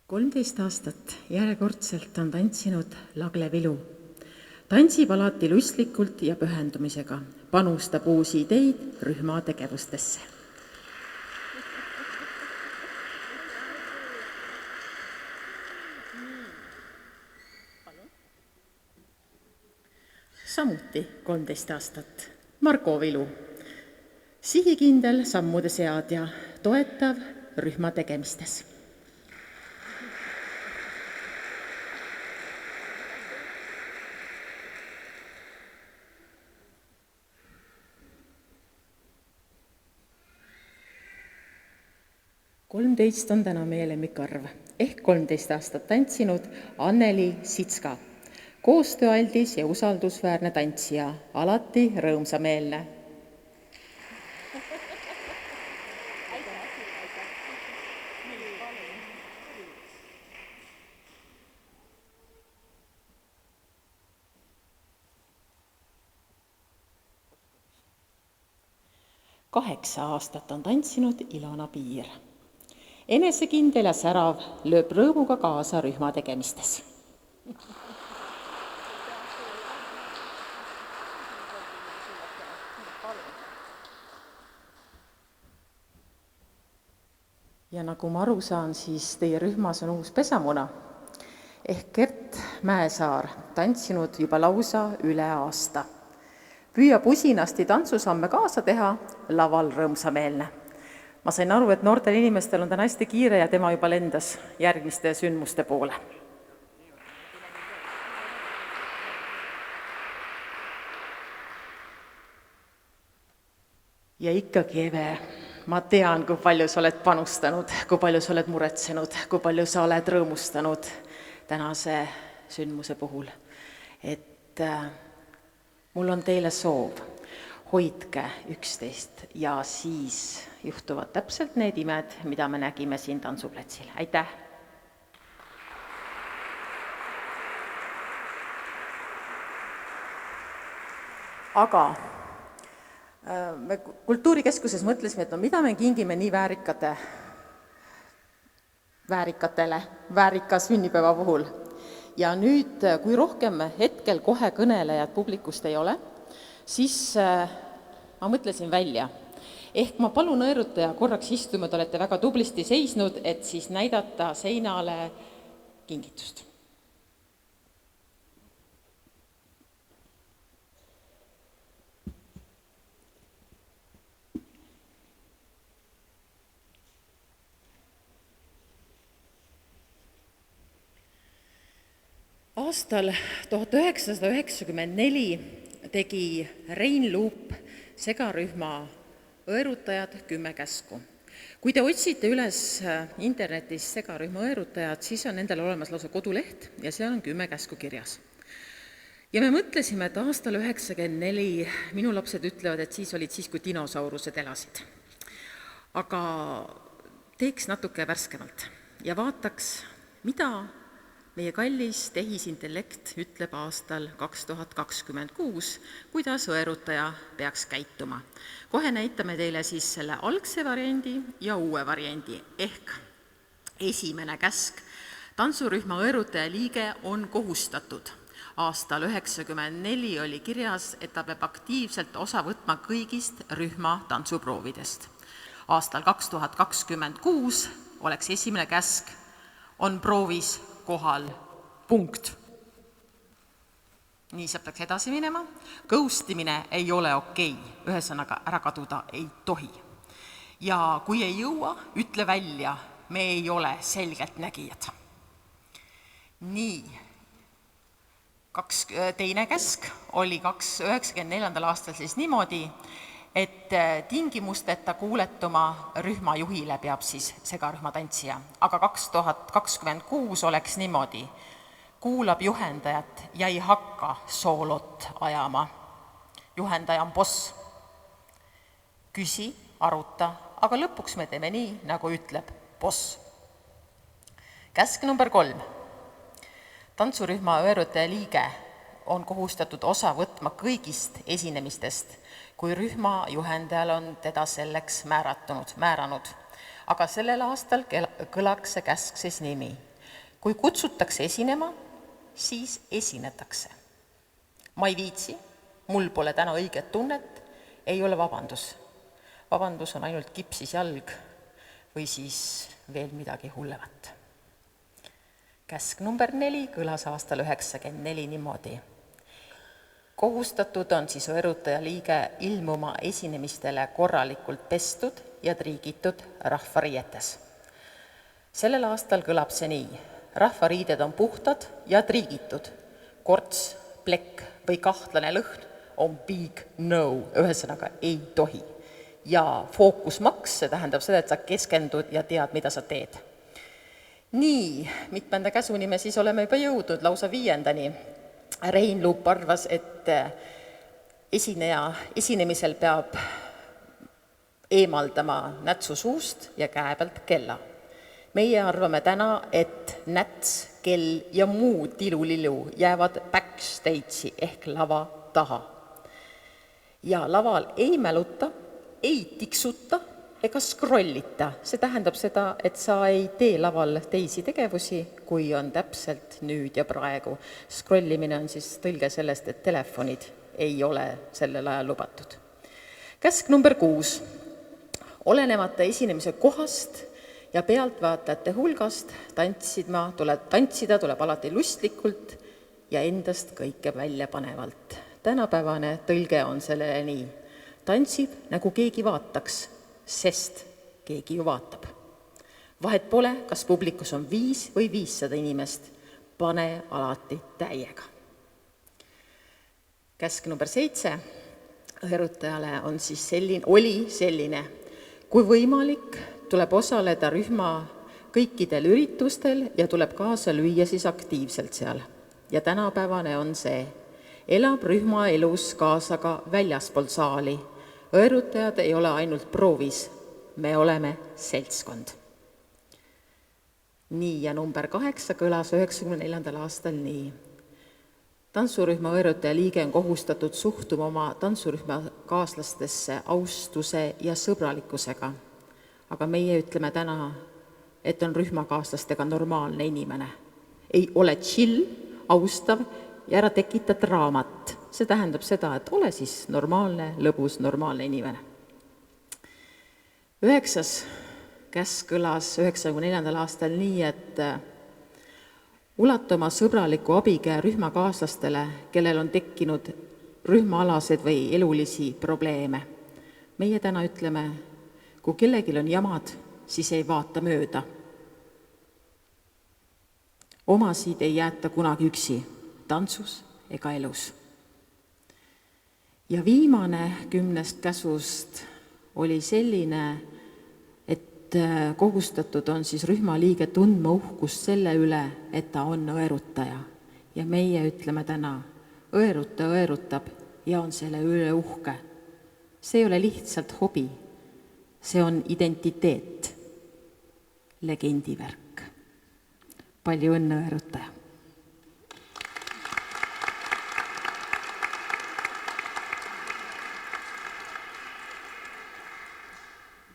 Kolmteist aastat järjekordselt on tantsinud Lagle Vilu. Tantsib alati lustlikult ja pühendumisega, panustab uusi ideid rühma tegevustesse. Samuti 13 aastat Marko Vilu. Sihikindel sammude seadja, toetav rühma tegemistes. Kolmteist on täna meie lemmikarv ehk 13 aastat tantsinud Anneli Sitska. Koostööaldis ja usaldusväärne tantsija, alati rõõmsameelne. Kaheksa aastat on tantsinud Ilona Piir. Enesekindel ja särav lööb rõõmuga kaasa rühma tegemistes. Ja nagu ma aru saan, siis teie rühmas on uus pesamuna ehk Gert Mäesaar, tantsinud juba lausa üle aasta. Püüab usinasti tantsusamme kaasa teha, laval rõõmsameelne. Ma sain aru, et noortel inimestel on täna hästi kiire ja tema juba lendas järgmiste sündmuste poole. Ja ikkagi, Eve, ma tean, kui palju sa oled panustanud, kui palju sa oled muretsenud, kui palju sa oled rõõmustanud tänase sündmuse puhul. Et mul on teile soov, hoidke üksteist ja siis juhtuvad täpselt need imed, mida me nägime siin tantsuplatsil. Aitäh! Aga me kultuurikeskuses mõtlesime, et no mida me kingime nii väärikate väärikatele väärika sünnipäeva puhul. Ja nüüd, kui rohkem hetkel kohe kõnelejad publikust ei ole, siis ma mõtlesin välja. Ehk ma palun õerutaja korraks istuma, te olete väga tublisti seisnud, et siis näidata seinale kingitust. Aastal 1994 tegi Rein Luup segarühma õerutajad 10 käsku. Kui te otsite üles internetis segarühma õerutajad, siis on nendel olemas lausa koduleht ja seal on 10 käsku kirjas. Ja me mõtlesime, et aastal 1994 minu lapsed ütlevad, et siis olid siis, kui dinosaurused elasid. Aga teeks natuke värskemalt ja vaataks, mida meie kallis tehisintellekt ütleb aastal 2026, kuidas õerutaja peaks käituma. Kohe näitame teile siis selle algse variandi ja uue variandi, ehk esimene käsk. Tantsurühma õerutaja liige on kohustatud. Aastal 1994 oli kirjas, et ta peab aktiivselt osa võtma kõigist rühma tantsuproovidest. Aastal 2026 oleks esimene käsk, on proovis kohal, punkt. Nii saab peaks edasi minema. Kõustimine ei ole okei, ühesõnaga ära kaduda ei tohi. Ja kui ei jõua, ütle välja, me ei ole selgelt nägijad. Nii, teine käsk oli 1994. aastal siis niimoodi, et tingimusteta kuuletuma rühma juhile peab siis segarühma tantsija. Aga 2026 oleks niimoodi, kuulab juhendajat ja ei hakka soolot ajama. Juhendaja on boss. Küsi, aruta, aga lõpuks me teeme nii, nagu ütleb boss. Käsk number 3. Tantsurühma õerutaja liige on kohustatud osa võtma kõigist esinemistest, kui rühma juhendajal on teda selleks määranud. Aga sellel aastal kõlaks see käsk siis nimi. Kui kutsutakse esinema, siis esinetakse. Ma ei viitsi, mul pole täna õiget tunnet, ei ole vabandus. Vabandus on ainult kipsis jalg või siis veel midagi hullevat. Käsk number 4 kõlas aastal 1994 niimoodi. Kohustatud on siis õerutaja liige ilmuma esinemistele korralikult pestud ja triigitud rahvariietes. Sellel aastal kõlab see nii. Rahvariided on puhtad ja triigitud. Korts, plekk või kahtlane lõhn on big no, ühesõnaga ei tohi. Ja fookusmaks, see tähendab seda, et sa keskendud ja tead, mida sa teed. Nii, mitmenda käsuni me siis oleme juba jõudnud, lausa 5. Rein Luup arvas, et esinemisel peab eemaldama nätsu suust ja käe pealt kella. Meie arvame täna, et näts, kell ja muu tilulillu jäävad backstage'i ehk lava taha. Ja laval ei mäluta, ei tiksuta ega scrollita. See tähendab seda, et sa ei tee laval teisi tegevusi, kui on täpselt nüüd ja praegu. Scrollimine on siis tõlge sellest, et telefonid ei ole sellel ajal lubatud. Käsk number 6. Olenemata esinemise kohast ja pealtvaatajate hulgast tantsida tuleb alati lustlikult ja endast kõike välja panevalt. Tänapäevane tõlge on sellele nii. Tantsib, nagu keegi vaataks, sest keegi ju vaatab. Vahet pole, kas publikus on 5 või 500 inimest, pane alati täiega. Käsk number 7 õerutajale oli selline. Kui võimalik, tuleb osaleda rühma kõikidel üritustel ja tuleb kaasa lüüa siis aktiivselt seal. Ja tänapäevane on see. Elab rühma elus kaasa ka väljaspool saali. Õerutajad ei ole ainult proovis, me oleme seltskond. Nii, ja number 8 kõlas 1994. aastal nii. Tantsurühma õerutaja liige on kohustatud suhtuma oma tantsurühma kaaslastesse austuse ja sõbralikkusega. Aga meie ütleme täna, et on rühmakaaslastega normaalne inimene. Ei ole chill, austav ja ära tekita draamat. See tähendab seda, et ole siis normaalne, lõbus, normaalne inimene. 9. käsk kõlas 94. aastal nii, et ulata oma sõbraliku abikäe rühmakaaslastele, kellel on tekkinud rühmaalased või elulisi probleeme. Meie täna ütleme, kui kellelgi on jamad, siis ei vaata mööda. Omasid ei jäeta kunagi üksi, tantsus ega elus. Ja viimane 10 käsust oli selline, et kohustatud on siis rühmaliige tundma uhkust selle üle, et ta on õerutaja. Ja meie ütleme täna, õerutab ja on selle üle uhke. See ei ole lihtsalt hobi, see on identiteet, legendivärk. Palju õnne, õerutaja!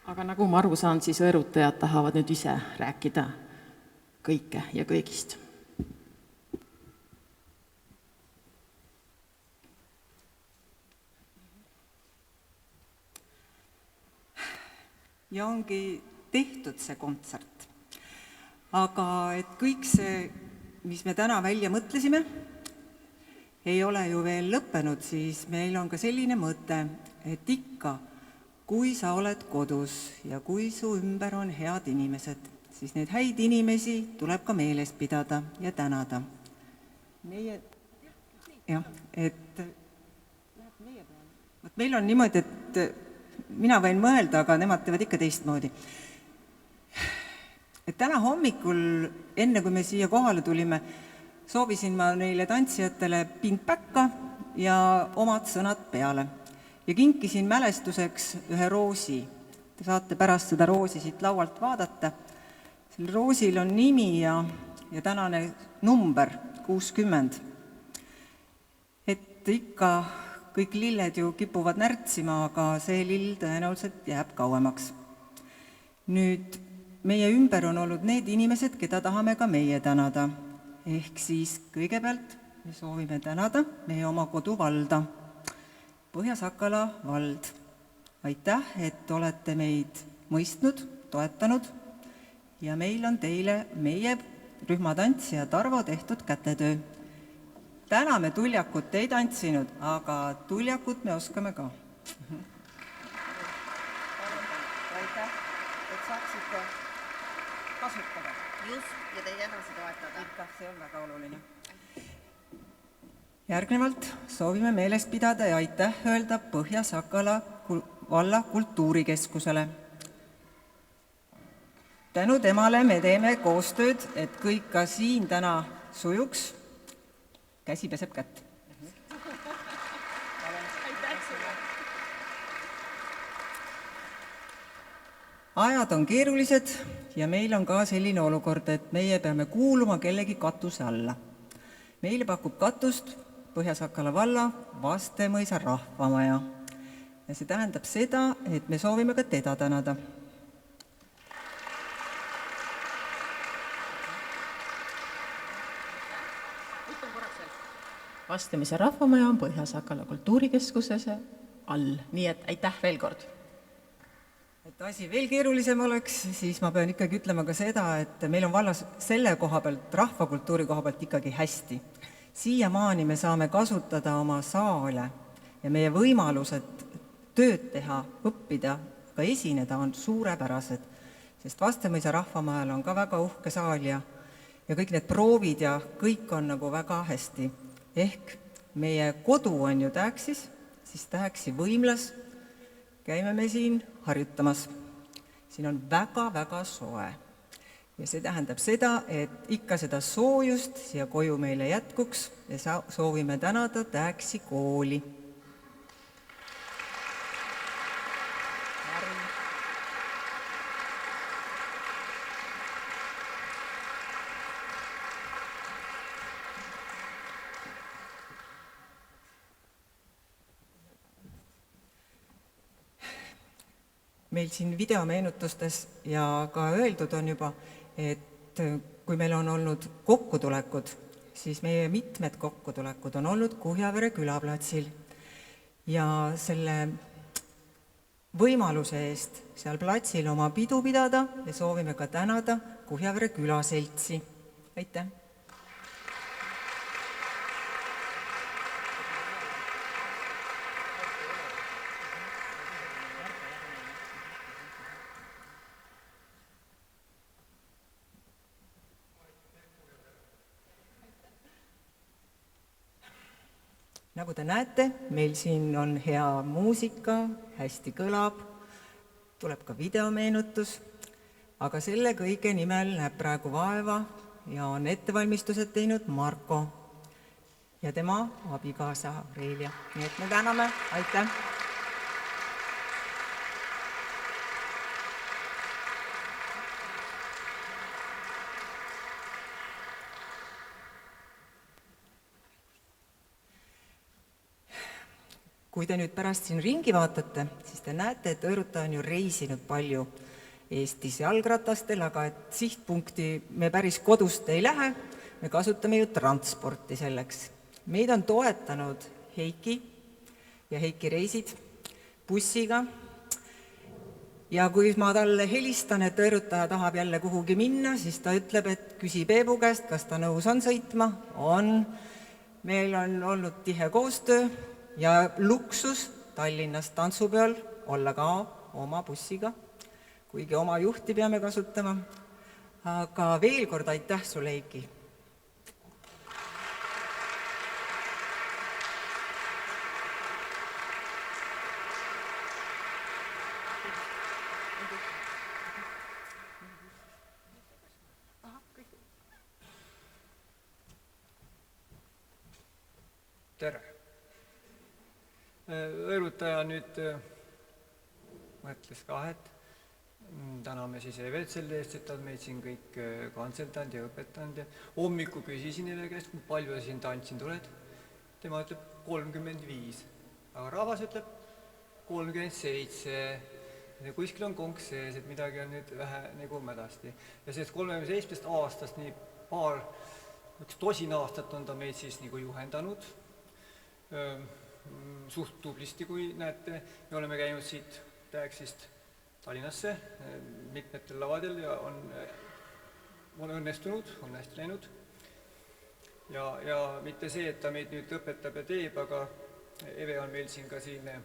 Aga nagu ma aru saan, siis õerutajad tahavad nüüd ise rääkida kõike ja kõigist. Ja ongi tehtud see kontsert. Aga et kõik see, mis me täna välja mõtlesime, ei ole ju veel lõppenud, siis meil on ka selline mõte, et ikka, kui sa oled kodus ja kui su ümber on head inimesed, siis neid häid inimesi tuleb ka meeles pidada ja tänada. Meil on niimoodi, et mina võin mõelda, aga nemad teevad ikka teistmoodi. Et täna hommikul, enne kui me siia kohale tulime, soovisin ma neile tantsijatele pindpäkka ja omad sõnad peale. Ja kinkisin mälestuseks ühe roosi. Te saate pärast seda roosi siit laualt vaadata. Sel roosil on nimi ja tänane number 60. Et ikka kõik lilled ju kipuvad närtsima, aga see lill tõenäoliselt jääb kauemaks. Nüüd, meie ümber on olnud need inimesed, keda tahame ka meie tänada. Ehk siis kõigepealt me soovime tänada meie oma koduvalda. Põhja-Sakala vald. Aitäh, et olete meid mõistnud, toetanud ja meil on teile meie rühmatantsija Tarvo tehtud kätetöö. Täna me tuljakut ei tantsinud, aga tuljakut me oskame ka. Aitäh, et saaksite kasutada. Just, ja teie edasi toetada. Ikka, see on väga oluline. Järgnevalt soovime meeles pidada ja aitäh öelda Põhja-Sakala valla kultuurikeskusele. Tänu temale me teeme koostööd, et kõik ka siin täna sujuks. Käsi peseb kätt. Ajad on keerulised ja meil on ka selline olukord, et meie peame kuuluma kellegi katuse alla. Meile pakub katust Põhja-Sakala valla Vastemõisa rahvamaja. Ja see tähendab seda, et me soovime ka teda tänada. Vastemõisa rahvamaja on Põhja-Sakala kultuurikeskuses all, nii et aitäh veel kord. Et asi veel keerulisem oleks, siis ma pean ikkagi ütlema ka seda, et meil on vallas selle koha pealt, rahvakultuuri koha pealt ikkagi hästi. Siiamaani me saame kasutada oma saale ja meie võimalused tööd teha, õppida, ka esineda on suurepärased, sest Vastemõisa rahvamajal on ka väga uhke saal ja kõik need proovid ja kõik on nagu väga hästi. Ehk meie kodu on ju Tähksis, siis Tähksi võimlas käime me siin harjutamas. Siin on väga-väga soe. Ja see tähendab seda, et ikka seda soojust siia koju meile jätkuks ja soovime tänada Tähksi kooli. Meil siin videomeenutustes ja ka öeldud on juba, et kui meil on olnud kokkutulekud, siis meie mitmed kokkutulekud on olnud Kuhjavere külaplatsil ja selle võimaluse eest seal platsil oma pidu pidada ja soovime ka tänada Kuhjavere külaseltsi. Aitäh! Nagu te näete, meil siin on hea muusika, hästi kõlab, tuleb ka videomeenutus, aga selle kõige nimel näeb praegu vaeva ja on ettevalmistused teinud Marko ja tema abikaasa Reelia. Nii et me täname, aitäh! Kui te nüüd pärast siin ringi vaatate, siis te näete, et Õõrutaja on ju reisinud palju Eestis jalgratastel, aga et sihtpunkti me päris kodust ei lähe, me kasutame ju transporti selleks. Meid on toetanud Heiki ja Heiki reisid bussiga ja kui ma talle helistan, et Õõrutaja tahab jälle kuhugi minna, siis ta ütleb, et küsi Peebu käest, kas ta nõus on sõitma. On. Meil on olnud tihe koostöö ja luksus Tallinnas tantsupeol olla ka oma bussiga, kuigi oma juhti peame kasutama. Aga veel kord aitäh sulle, Heiki! Tere! Õõrutaja nüüd mõtles ka, et täname siis Evet selle eest, et ta on meid siin kõik kantseldanud ja õpetanud ja hommiku küsisin Eve käest, kui palju siin tantsinud oled. Tema ütleb 35, aga rahvas ütleb 37 ja kuskil on konks sees, et midagi on nüüd vähe nagu mädasti. Ja sellest 37 aastast nii üks tosin aastat on ta meid siis nagu juhendanud. Suht tublisti, kui näete, me oleme käinud siit Täaksist Tallinnasse mitmetel lavadel ja on õnnestunud, on hästi läinud. Ja mitte see, et ta meid nüüd õpetab ja teeb, aga Eve on meil siin ka selline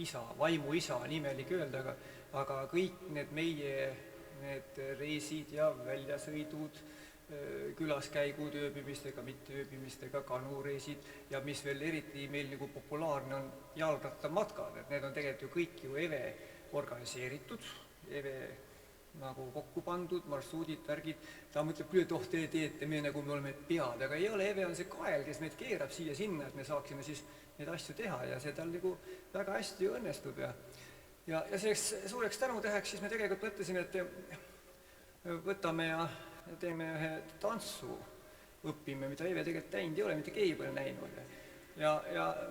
isa, vaimu isa, nimelik öelda, aga kõik need meie reisid ja väljasõidud, külaskäigud, ööbimistega, mitte ööbimistega, kanureisid ja mis veel eriti meil nagu populaarne on jalgrattamatkad, et need on tegelikult ju kõik ju Eve organiseeritud, Eve nagu kokku pandud, marsruudid, värgid, ta mõtleb küll, et te teete me nagu me oleme pead, aga ei ole, Eve on see kael, kes meid keerab siia-sinna, et me saaksime siis neid asju teha ja see tal nagu väga hästi õnnestub ja selleks suureks tänuteheks siis me tegelikult mõtlesime, et võtame ja teeme ühe tantsu, õpime, mida Eve tegelikult näinud ei ole, mitte keegi pole näinud. Ja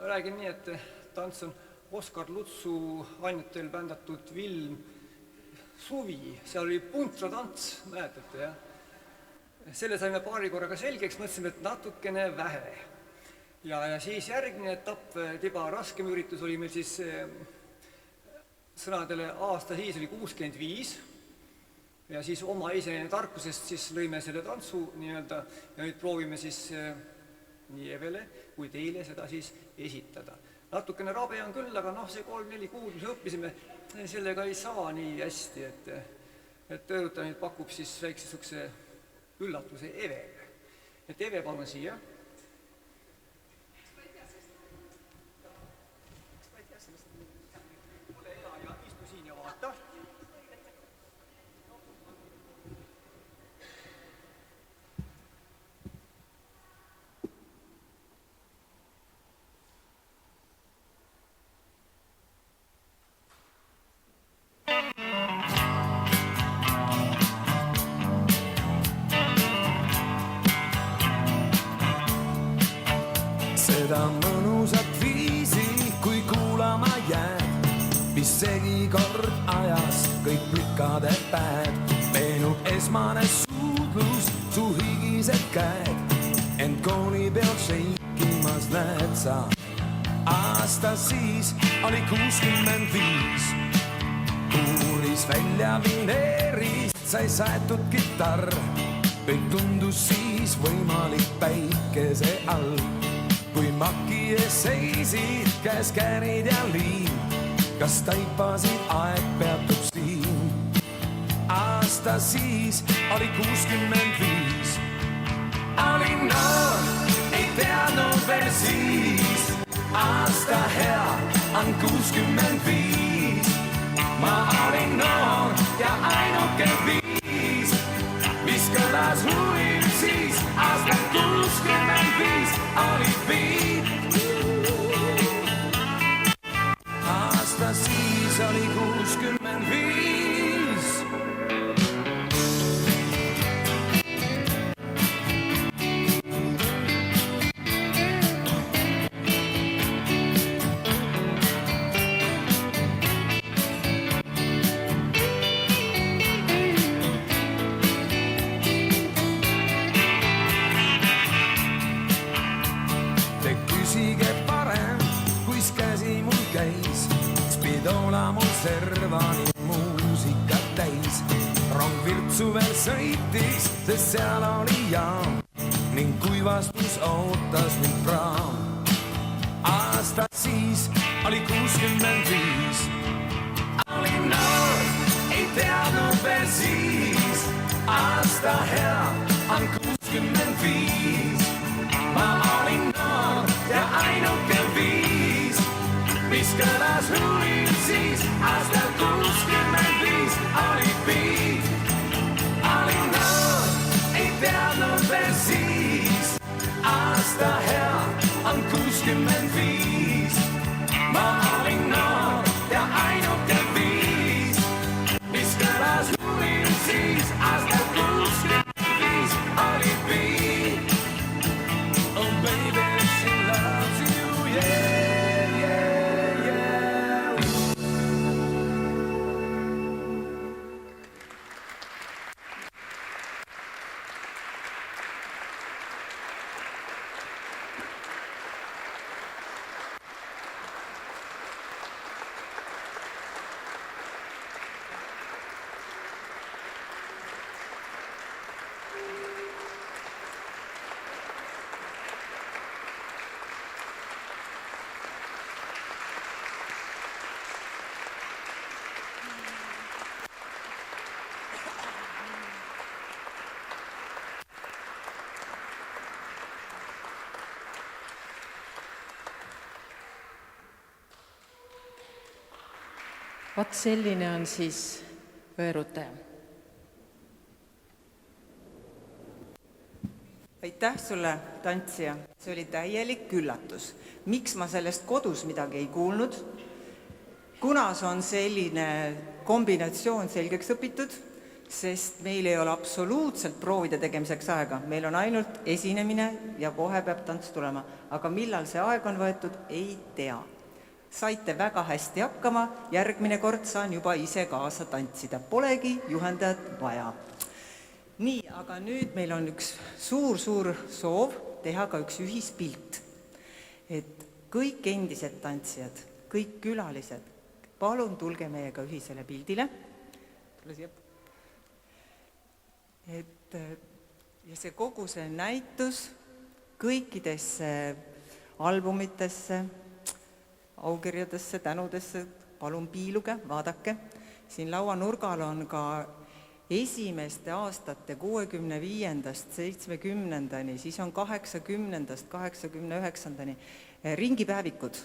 räägin nii, et tants on Oskar Lutsu ainutel bändatud film Suvi, seal oli puntratants, mäletate, jah? Selle saime paari korraga selgeks, mõtlesime, et natukene vähe. Ja siis järgmine etapp, tiba raskem üritus oli meil siis sõnadele aasta siis oli 65, ja siis oma isene tarkusest siis lõime selle tantsu nii-öelda ja nüüd proovime siis nii Evele kui teile seda siis esitada. Natukene rabe on küll, aga see 3-4 kuud, mis õppisime, sellega ei saa nii hästi, et Õõrutaja nüüd pakub siis väikse sukse üllatuse Evele. Et Eve palun siia. Ole hea ja istu siin ja vaata. Seda mõnusat viisi, kui kuulama jääd, mis segi kord ajas kõik plikade päev. Meenub esmane suudlus, su higised käed, ent koolipeol šeikimas näed sa. Aasta siis oli 65, kuulis välja vineerist sai saetud kitarr. Kõik tundus siis võimalik päikese all, kui maki ees seisid käes käärid ja liin. Kas taipasid aeg peatub siin? Aasta siis oli 65, olin noor, ei teadnud veel siis. Aasta hea on 65, ma olin noor ja ainuke viis, mis kõlas huil siis. Aasta 65 oli viid. Aasta siis oli 65. Servani muusika täis, rong Virtsu veel sõitis, sest seal oli jaam ning kuivastus ootas mind praam. Aasta siis oli 65, olin noor, ei teadnud veel siis. Aasta hea on 65, ma olin noor ja ainuke viis, mis kõlas huil siis. Aasta 65 oli viid, olin noor, ei teadnud veel siis. Aasta hea on 65, ma olin noor ja ainuke viis, mis kõlas huil siis. Aasta 65 oli viid, oh baby she loves you, yeah. Vat selline on siis võõrutaja. Aitäh sulle, tantsija. See oli täielik üllatus. Miks ma sellest kodus midagi ei kuulnud? Kunas on selline kombinatsioon selgeks õpitud, sest meil ei ole absoluutselt proovide tegemiseks aega. Meil on ainult esinemine ja kohe peab tants tulema. Aga millal see aeg on võetud, ei tea. Saite väga hästi hakkama, järgmine kord saan juba ise kaasa tantsida. Polegi juhendajat vaja. Nii, aga nüüd meil on üks suur soov teha ka üks ühispilt. Et kõik endised tantsijad, kõik külalised, palun tulge meiega ühisele pildile. Ja see kogu see näitus kõikidesse albumitesse, aukirjadesse, tänudesse, palun piiluge, vaadake. Siin lauanurgal on ka esimeste aastate 65-ndast 70-ndani, siis on 80-ndast 89-ndani ringipäevikud.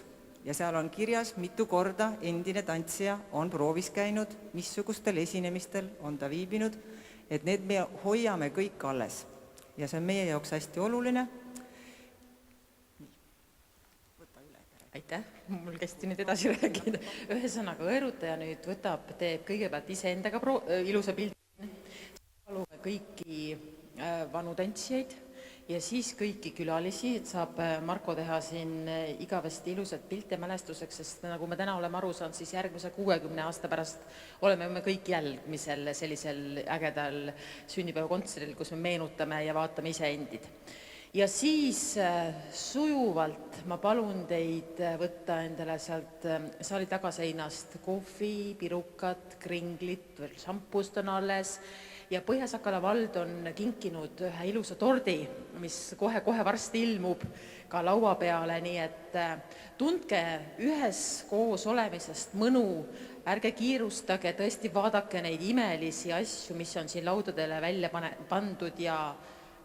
Ja seal on kirjas, mitu korda endine tantsija on proovis käinud, missugustel esinemistel on ta viibinud, et need me hoiame kõik alles. Ja see on meie jaoks hästi oluline. Aitäh, mul kästi nüüd edasi rääkida. Ühesõnaga, võõrutaja nüüd teeb kõigepealt iseendaga ilusa pildi. Palume kõiki vanu tantsijaid ja siis kõiki külalisi, et saab Marko teha siin igavesti ilusat pilte mälestuseks, sest nagu me täna oleme aru saanud, siis järgmise 60 aasta pärast oleme me kõik järgmisel sellisel ägedal sünnipäevakontserdil, kus me meenutame ja vaatame iseendid. Ja siis sujuvalt ma palun teid võtta endale sealt saali tagaseinast kohvi, pirukat, kringlit, veel šampust on alles ja Põhja-Sakala vald on kinkinud ühe ilusa tordi, mis kohe varsti ilmub ka laua peale, nii et tundke üheskoos olemisest mõnu, ärge kiirustage, tõesti vaadake neid imelisi asju, mis on siin laudadele välja pandud ja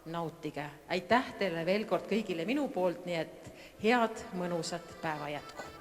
nautige. Aitäh teile veel kord kõigile minu poolt, nii et head mõnusat päeva jätku!